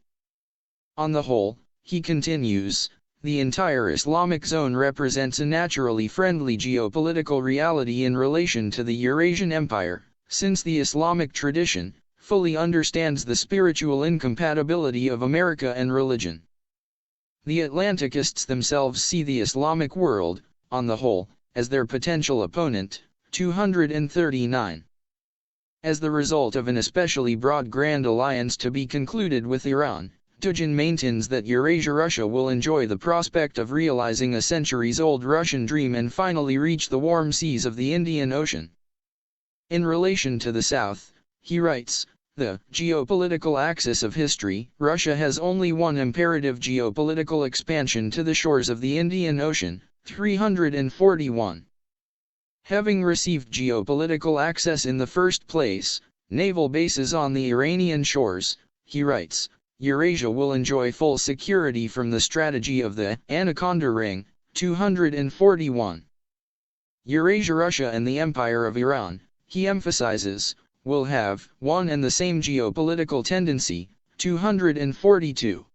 On the whole, he continues, the entire Islamic zone represents a naturally friendly geopolitical reality in relation to the Eurasian Empire, since the Islamic tradition fully understands the spiritual incompatibility of America and religion. The Atlanticists themselves see the Islamic world, on the whole, as their potential opponent. 239. As the result of an especially broad Grand Alliance to be concluded with Iran, Dugin maintains that Eurasia-Russia will enjoy the prospect of realizing a centuries-old Russian dream and finally reach the warm seas of the Indian Ocean. In relation to the south, he writes, the geopolitical axis of history, Russia has only one imperative: geopolitical expansion to the shores of the Indian Ocean. 341. Having received geopolitical access in the first place, naval bases on the Iranian shores, he writes, Eurasia will enjoy full security from the strategy of the Anaconda Ring. 241. Eurasia, Russia and the Empire of Iran, he emphasizes, will have one and the same geopolitical tendency. 242.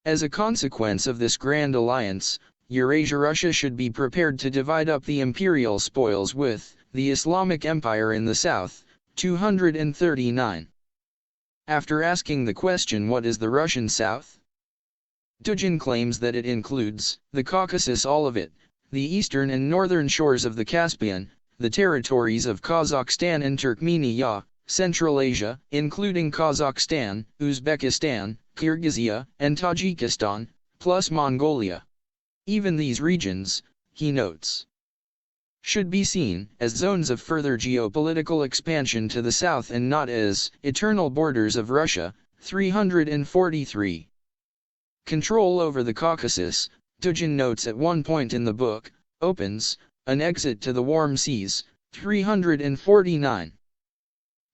As a consequence of this grand alliance, Eurasia-Russia should be prepared to divide up the imperial spoils with the Islamic Empire in the south. 239. After asking the question, what is the Russian South? Dugin claims that it includes the Caucasus, all of it, the eastern and northern shores of the Caspian, the territories of Kazakhstan and Turkmenia, Central Asia, including Kazakhstan, Uzbekistan, Kyrgyzia, and Tajikistan, plus Mongolia. Even these regions, he notes, should be seen as zones of further geopolitical expansion to the south and not as eternal borders of Russia. 343. Control over the Caucasus, Dugin notes at one point in the book, opens, an exit to the warm seas, 349.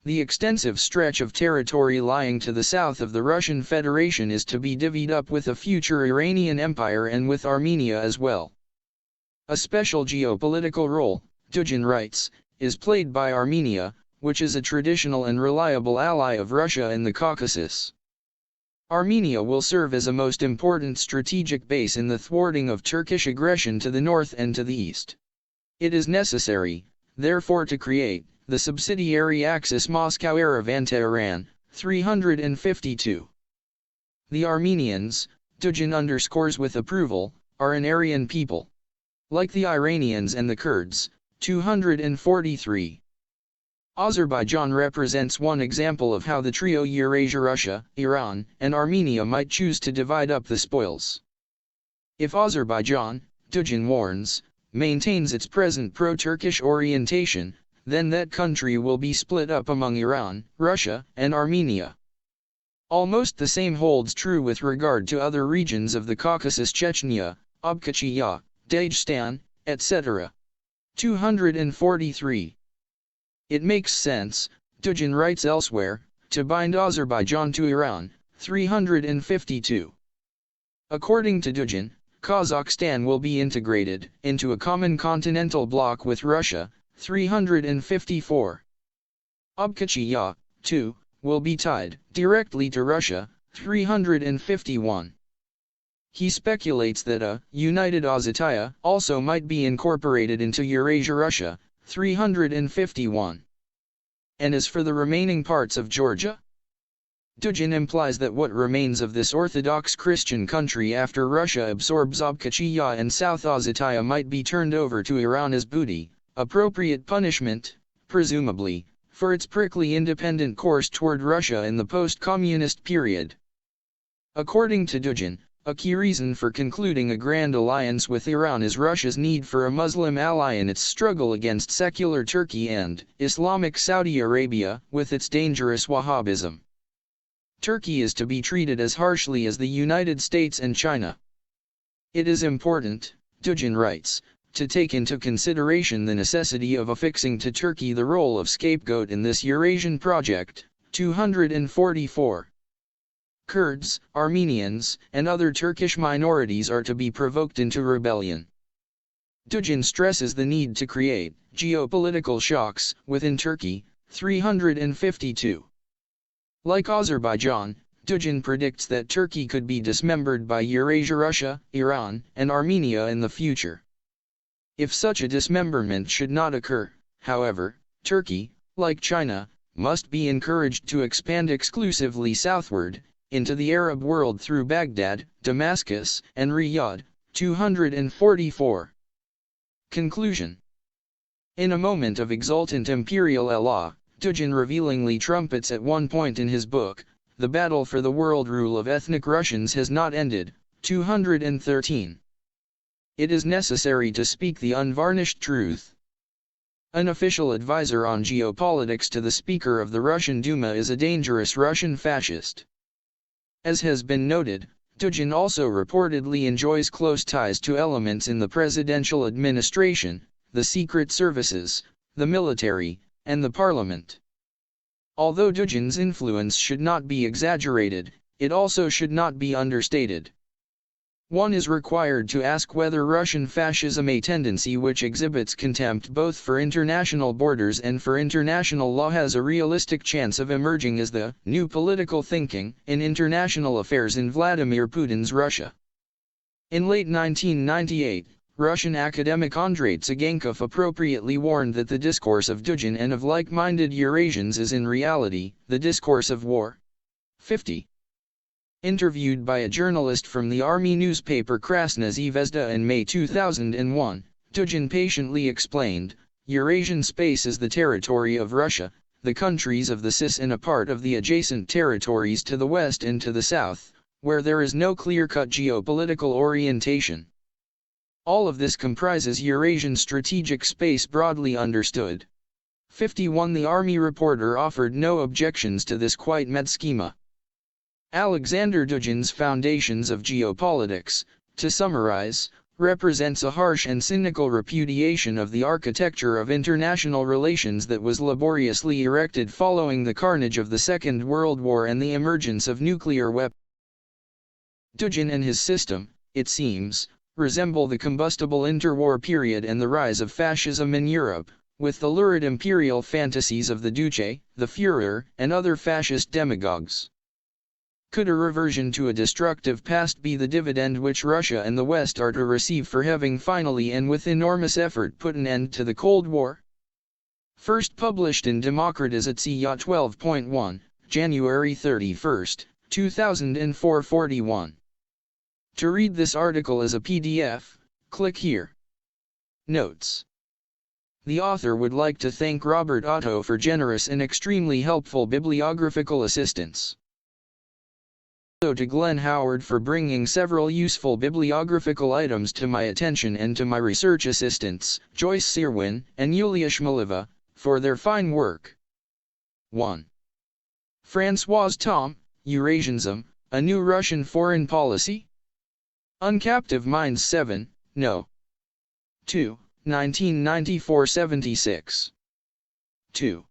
The extensive stretch of territory lying to the south of the Russian Federation is to be divvied up with a future Iranian Empire and with Armenia as well. A special geopolitical role, Dugin writes, is played by Armenia, which is a traditional and reliable ally of Russia in the Caucasus. Armenia will serve as a most important strategic base in the thwarting of Turkish aggression to the north and to the east. It is necessary, therefore, to create the subsidiary axis Moscow-Tehran, 352. The Armenians, Dugin underscores with approval, are an Aryan people. Like the Iranians and the Kurds, 243. Azerbaijan represents one example of how the trio Eurasia, Russia, Iran, and Armenia might choose to divide up the spoils. If Azerbaijan, Dugin warns, maintains its present pro-Turkish orientation, then that country will be split up among Iran, Russia, and Armenia. Almost the same holds true with regard to other regions of the Caucasus: Chechnya, Abkhazia, Dagestan, etc. 243. It makes sense, Dugin writes elsewhere, to bind Azerbaijan to Iran, 352. According to Dugin, Kazakhstan will be integrated into a common continental bloc with Russia, 354. Abkhazia, too, will be tied directly to Russia, 351. He speculates that a united Ossetia also might be incorporated into Eurasia, Russia, 351. And as for the remaining parts of Georgia, Dugin implies that what remains of this Orthodox Christian country after Russia absorbs Abkhazia and South Ossetia might be turned over to Iran as booty, appropriate punishment, presumably, for its prickly independent course toward Russia in the post-communist period. According to Dugin, a key reason for concluding a grand alliance with Iran is Russia's need for a Muslim ally in its struggle against secular Turkey and Islamic Saudi Arabia with its dangerous Wahhabism. Turkey is to be treated as harshly as the United States and China. It is important, Dugin writes, to take into consideration the necessity of affixing to Turkey the role of scapegoat in this Eurasian project, 244. Kurds, Armenians, and other Turkish minorities are to be provoked into rebellion. Dugin stresses the need to create geopolitical shocks within Turkey, 352. Like Azerbaijan, Dugin predicts that Turkey could be dismembered by Eurasia, Russia, Iran, and Armenia in the future. If such a dismemberment should not occur, however, Turkey, like China, must be encouraged to expand exclusively southward, into the Arab world through Baghdad, Damascus, and Riyadh, 244. Conclusion. In a moment of exultant imperial elan, Dugin revealingly trumpets at one point in his book, "The battle for the world rule of ethnic Russians has not ended," 213. It is necessary to speak the unvarnished truth. An official advisor on geopolitics to the Speaker of the Russian Duma is a dangerous Russian fascist. As has been noted, Dugin also reportedly enjoys close ties to elements in the presidential administration, the secret services, the military, and the parliament. Although Dugin's influence should not be exaggerated, it also should not be understated. One is required to ask whether Russian fascism, a tendency which exhibits contempt both for international borders and for international law, has a realistic chance of emerging as the new political thinking in international affairs in Vladimir Putin's Russia. In late 1998, Russian academic Andrei Tsygankov appropriately warned that the discourse of Dugin and of like-minded Eurasians is in reality the discourse of war. 50. Interviewed by a journalist from the army newspaper Krasная Zvezda in May 2001, Dugin patiently explained, "Eurasian space is the territory of Russia, the countries of the CIS and a part of the adjacent territories to the west and to the south, where there is no clear-cut geopolitical orientation. All of this comprises Eurasian strategic space broadly understood." 51. The army reporter offered no objections to this quite mad schema. Aleksandr Dugin's Foundations of Geopolitics, to summarize, represents a harsh and cynical repudiation of the architecture of international relations that was laboriously erected following the carnage of the Second World War and the emergence of nuclear weapons. Dugin and his system, it seems, resemble the combustible interwar period and the rise of fascism in Europe, with the lurid imperial fantasies of the Duce, the Führer, and other fascist demagogues. Could a reversion to a destructive past be the dividend which Russia and the West are to receive for having finally and with enormous effort put an end to the Cold War? First published in Democratisatsia 12.1, January 31, 2004 41. To read this article as a PDF, click here. Notes. The author would like to thank Robert Otto for generous and extremely helpful bibliographical assistance. Also to Glenn Howard for bringing several useful bibliographical items to my attention, and to my research assistants, Joyce Sirwin and Yulia Shmuleva, for their fine work. 1. François Tom, Eurasianism, A New Russian Foreign Policy? Uncaptive Minds 7, No. 2, 1994-76. 2.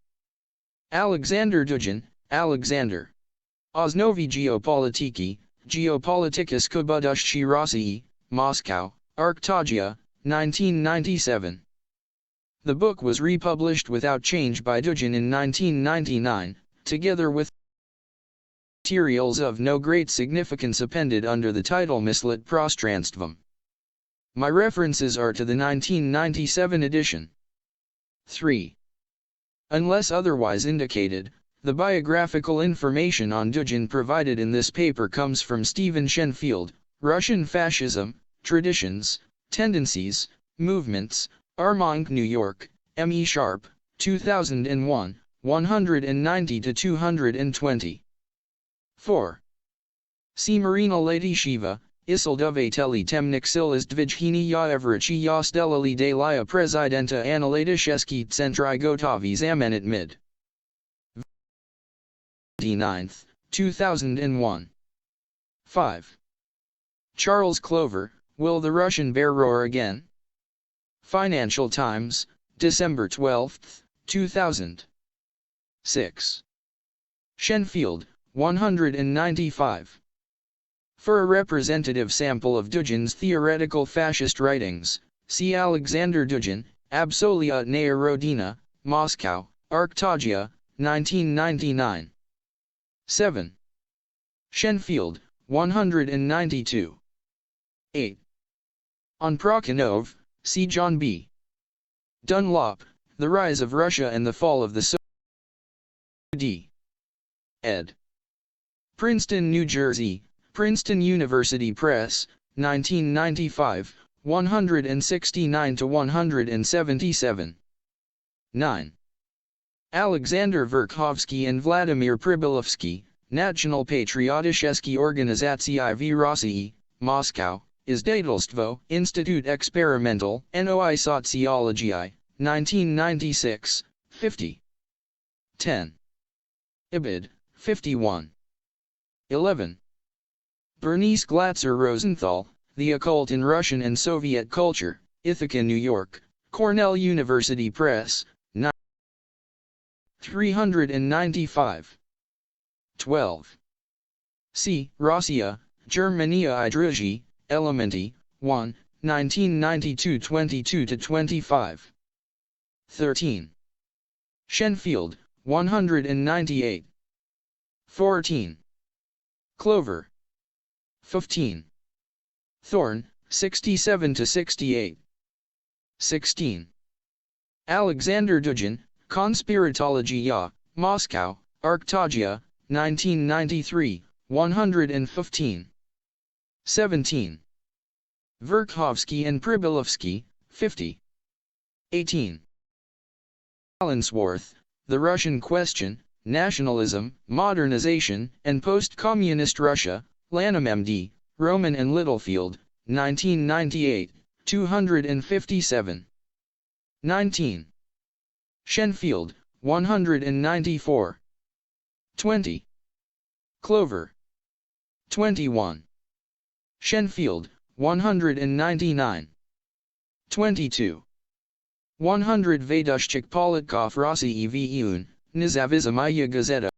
Aleksandr Dugin, Aleksandr. Osnovi Geopolitiki, Geopolitics Kubudushchi Rosii, Moscow, Arctagia, 1997. The book was republished without change by Dugin in 1999, together with materials of no great significance appended under the title Mislet Prostranstvom. My references are to the 1997 edition. 3. Unless otherwise indicated, the biographical information on Dugin provided in this paper comes from Stephen Shenfield, Russian Fascism, Traditions, Tendencies, Movements, Armonk, New York, M. E. Sharp, 2001, 190-220. 4. C. Marina Latisheva, Isildovateli Temniksil Izdvijhini Yaevrichi Yastelali de Lia Prezidenta Analytisheski Centri Gotavi Zamenit Mid. 9th, 2001. 5. Charles Clover, Will the Russian Bear Roar Again? Financial Times, December 12, 2000. 6. Shenfield, 195. For a representative sample of Dugin's theoretical fascist writings, see Aleksandr Dugin, Absolutnaya Rodina, Moscow, Arctagia, 1999. 7. Shenfield, 192. 8. On Prokhorov, see John B. Dunlop, The Rise of Russia and the Fall of the Soviet D. ed. Princeton, New Jersey, Princeton University Press, 1995, 169-177. 9. Alexander Verkhovsky and Vladimir Pribilovsky, National Patrioticheski Organizacji v Rosii, Moscow, Izdatelstvo, Institute Experimental, NOI Sociologii, 1996, 50. 10. Ibid, 51. 11. Bernice Glatzer Rosenthal, The Occult in Russian and Soviet Culture, Ithaca, New York, Cornell University Press, 395. 12. C. Rossiya, Germania I Drugi, Elementi, 1, 1992-22-25. 13. Shenfield, 198. 14. Clover. 15. Thorne, 67-68. 16. Aleksandr Dugin, Konspiratologia, Moscow, Arctagia, 1993, 115. 17. Verkhovsky and Pribilovsky, 50. 18. Allensworth, The Russian Question, Nationalism, Modernization, and Post-Communist Russia, Lanham M.D., Roman and Littlefield, 1998, 257. 19. Shenfield, 194. 20. Clover. 21. Shenfield, 199. 22. 100 Vedushchik Politkov Rossi Ev Nizavizamaya Gazeta.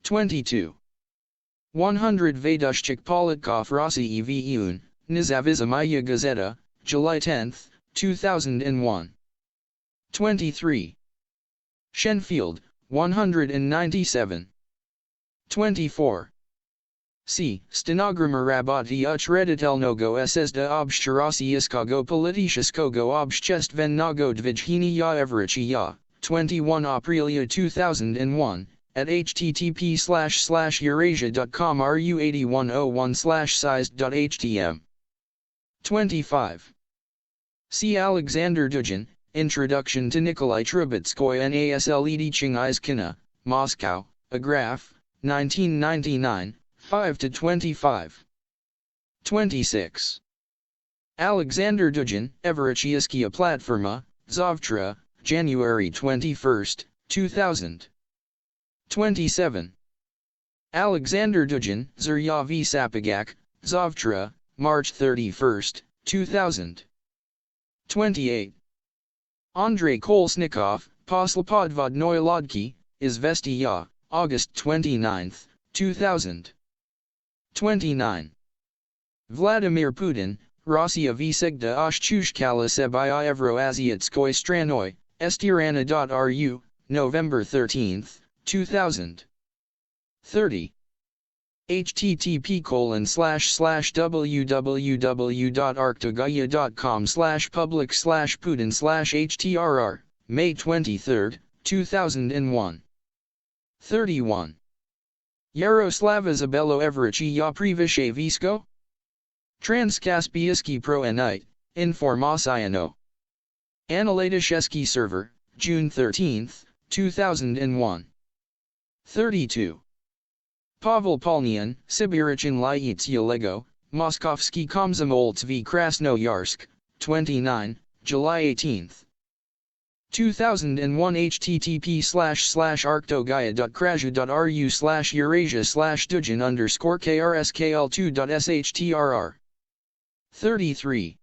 22. 100 Vedushchik Politkov Rossi Ev Nizavizamaya Gazeta, July 10, 2001. 23. Shenfield, 197. 24. C. Stenogrammer Rabati Uchreditelnogo SSda Obshcherasiaskogo Politishskogo Obshchestvennogo Dvijhini Ya Evrichi Ya, 21 Aprilia 2001, at http://eurasia.com ru8101/sized.htm. 25. See Aleksandr Dugin, Introduction to Nikolai Trubetskoy and Asled Chingizkina, Moscow, a graph, 1999, 5-25. 26. Aleksandr Dugin, Evrachiaskia Platforma, Zavtra, January 21, 2000. 27. Aleksandr Dugin, Zeryavi Sapagak, Zavtra, March 31, 2000. 28. Andrei Kolesnikov, Poslopodvodnoy Lodki, Izvestiya, August 29, 2000. 29. Vladimir Putin, Rossiya Visegda Oshchushkala Sebaya Evroasiatskoy Stranoy, Estirana.ru, November 13, 2000. 30. http://www.arktogaya.com/public/putin/htrr, May 23, 2001. 31. Yaroslava Zabelo Evrichi Ya Privishevisko? Transkaspiyski Proenite, Informaciano. Analytishevsky Server, June 13, 2001. 32. Pavel Polnyan, Sibirichin Lyitsia Lego, Moskovsky Komsomolets v Krasnoyarsk, 29, July 18. 2001 http://arctogaya.kraju.ru/eurasia/dugin_krskl2.shtr. 33.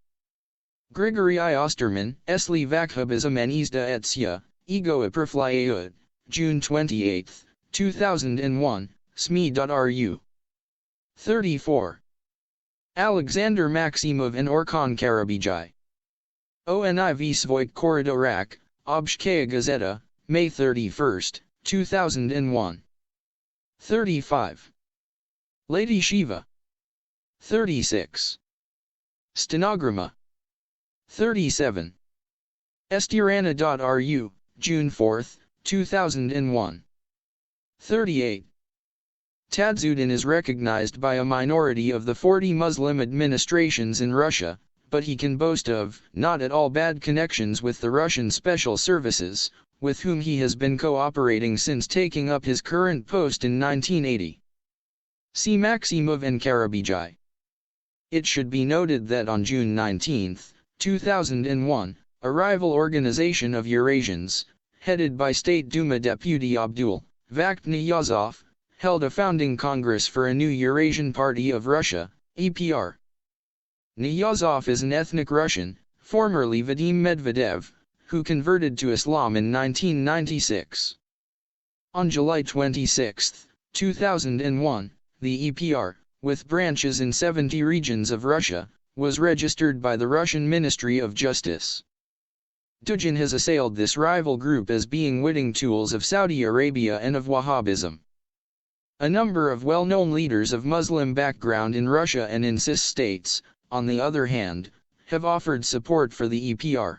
Grigory I. Osterman, Esli Vakhubism and Izda Etsia, Ego Iperflyaud, June 28, 2001, SME.ru. 34. Aleksandr Maximov and Orkhan Karabijai. ONIV Svoik Koridorak, Obshkaya Gazeta, May 31, 2001. 35. Lady Shiva. 36. Stenogramma. 37. Estirana.ru, June 4, 2001. 38. Tadzudin is recognized by a minority of the 40 Muslim administrations in Russia, but he can boast of not at all bad connections with the Russian special services, with whom he has been cooperating since taking up his current post in 1980. See Maximov and Karabijai. It should be noted that on June 19, 2001, a rival organization of Eurasians, headed by State Duma Deputy Abdul Vakht Niyazov, held a founding congress for a new Eurasian Party of Russia, EPR. Niyazov is an ethnic Russian, formerly Vadim Medvedev, who converted to Islam in 1996. On July 26, 2001, the EPR, with branches in 70 regions of Russia, was registered by the Russian Ministry of Justice. Dugin has assailed this rival group as being witting tools of Saudi Arabia and of Wahhabism. A number of well-known leaders of Muslim background in Russia and in CIS states, on the other hand, have offered support for the EPR.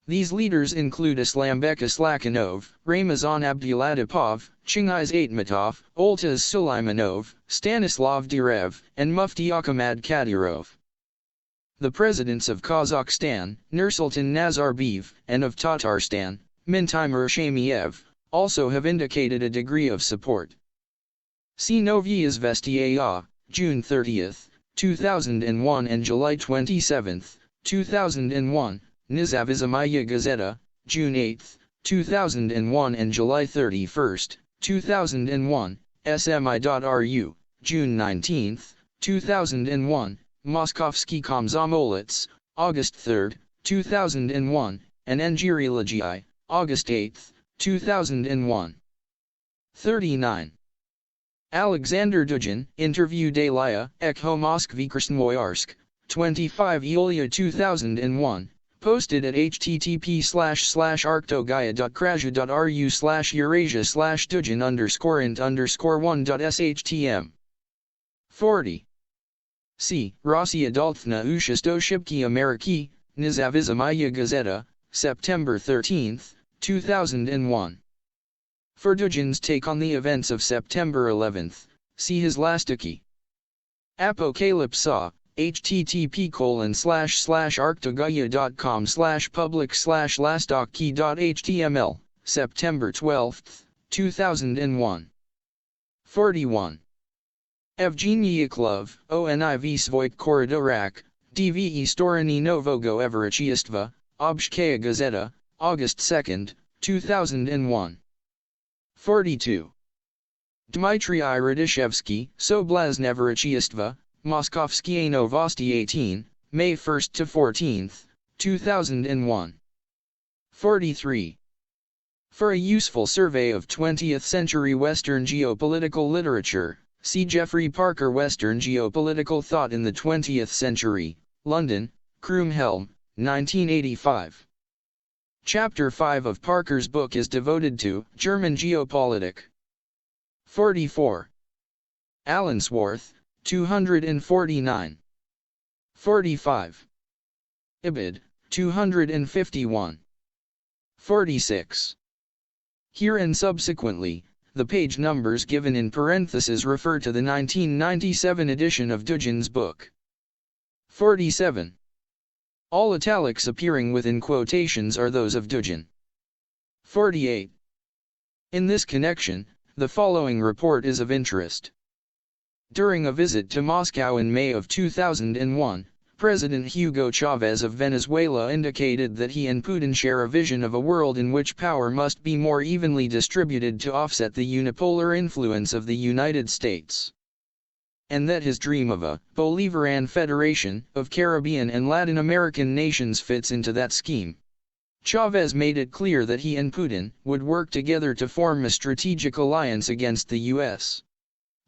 These leaders include Aslambek Aslakhanov, Ramazan Abduladipov, Chingiz Aitmatov, Oltaz Sulaimanov, Stanislav Derev, and Mufti Akhmad Kadyrov. The presidents of Kazakhstan, Nursultan Nazarbayev, and of Tatarstan, Mintimur Shamiev, also have indicated a degree of support. See Novye Izvestia, June 30, 2001 and July 27, 2001, Nizavizamaya Gazeta, June 8, 2001 and July 31, 2001, SMI.ru, June 19, 2001, Moskovsky Komsomolets, August 3, 2001, and Ngiriligii, August 8, 2001. 39. Aleksandr Dugin, Interview Dalia, Ekho Moskvy Krasnoyarsk, 25 Iulia 2001, posted at http://arctogaya.krashu.ru/Eurasia/int_1.shtm. 40. C. Rossiya Doltna Ushisto Shibki Ameriki, Nizavizamaya Gazeta, September 13, 2001. For Dugin's take on the events of September 11, see his Lastiki. Apocalypsa, http://arctogaya.com/public/lastokey.html, September 12, 2001. 41. Evgeny Yaklov, ONIV Svoik Koridorak, DVE Storony Novogo Everachiistva, Obshkaya Gazeta, August 2, 2001. 42. Dmitry Radishevsky, Soblazn Everachiistva, Moskovskye Novosti 18, May 1 to 14, 2001. 43. For a useful survey of 20th-century Western geopolitical literature, see Geoffrey Parker Western Geopolitical Thought in the 20th Century, London, Croomhelm, 1985. Chapter 5 of Parker's book is devoted to German Geopolitik. 44. Allensworth, 249. 45. Ibid, 251. 46. Here and subsequently, the page numbers given in parentheses refer to the 1997 edition of Dugin's book. 47. All italics appearing within quotations are those of Dugin. 48. In this connection, the following report is of interest. During a visit to Moscow in May of 2001, President Hugo Chavez of Venezuela indicated that he and Putin share a vision of a world in which power must be more evenly distributed to offset the unipolar influence of the United States, and that his dream of a Bolivarian federation of Caribbean and Latin American nations fits into that scheme. Chavez made it clear that he and Putin would work together to form a strategic alliance against the U.S.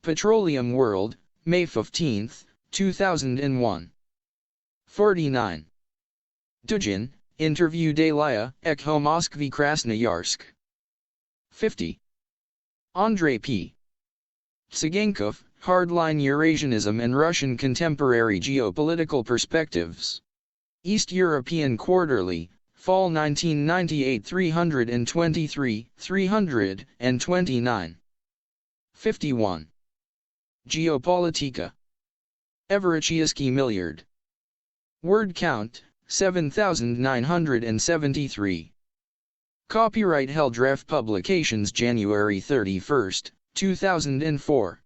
Petroleum World, May 15, 2001. 49. Dugin, Interview Dalia, Ekho Moskvy Krasnoyarsk. 50. Andrei P. Tsigankov, Hardline Eurasianism and Russian Contemporary Geopolitical Perspectives. East European Quarterly, Fall 1998 323, 329. 51. Geopolitica. Everachiiski Milliard. Word count, 7,973. Copyright Heldref Publications January 31, 2004.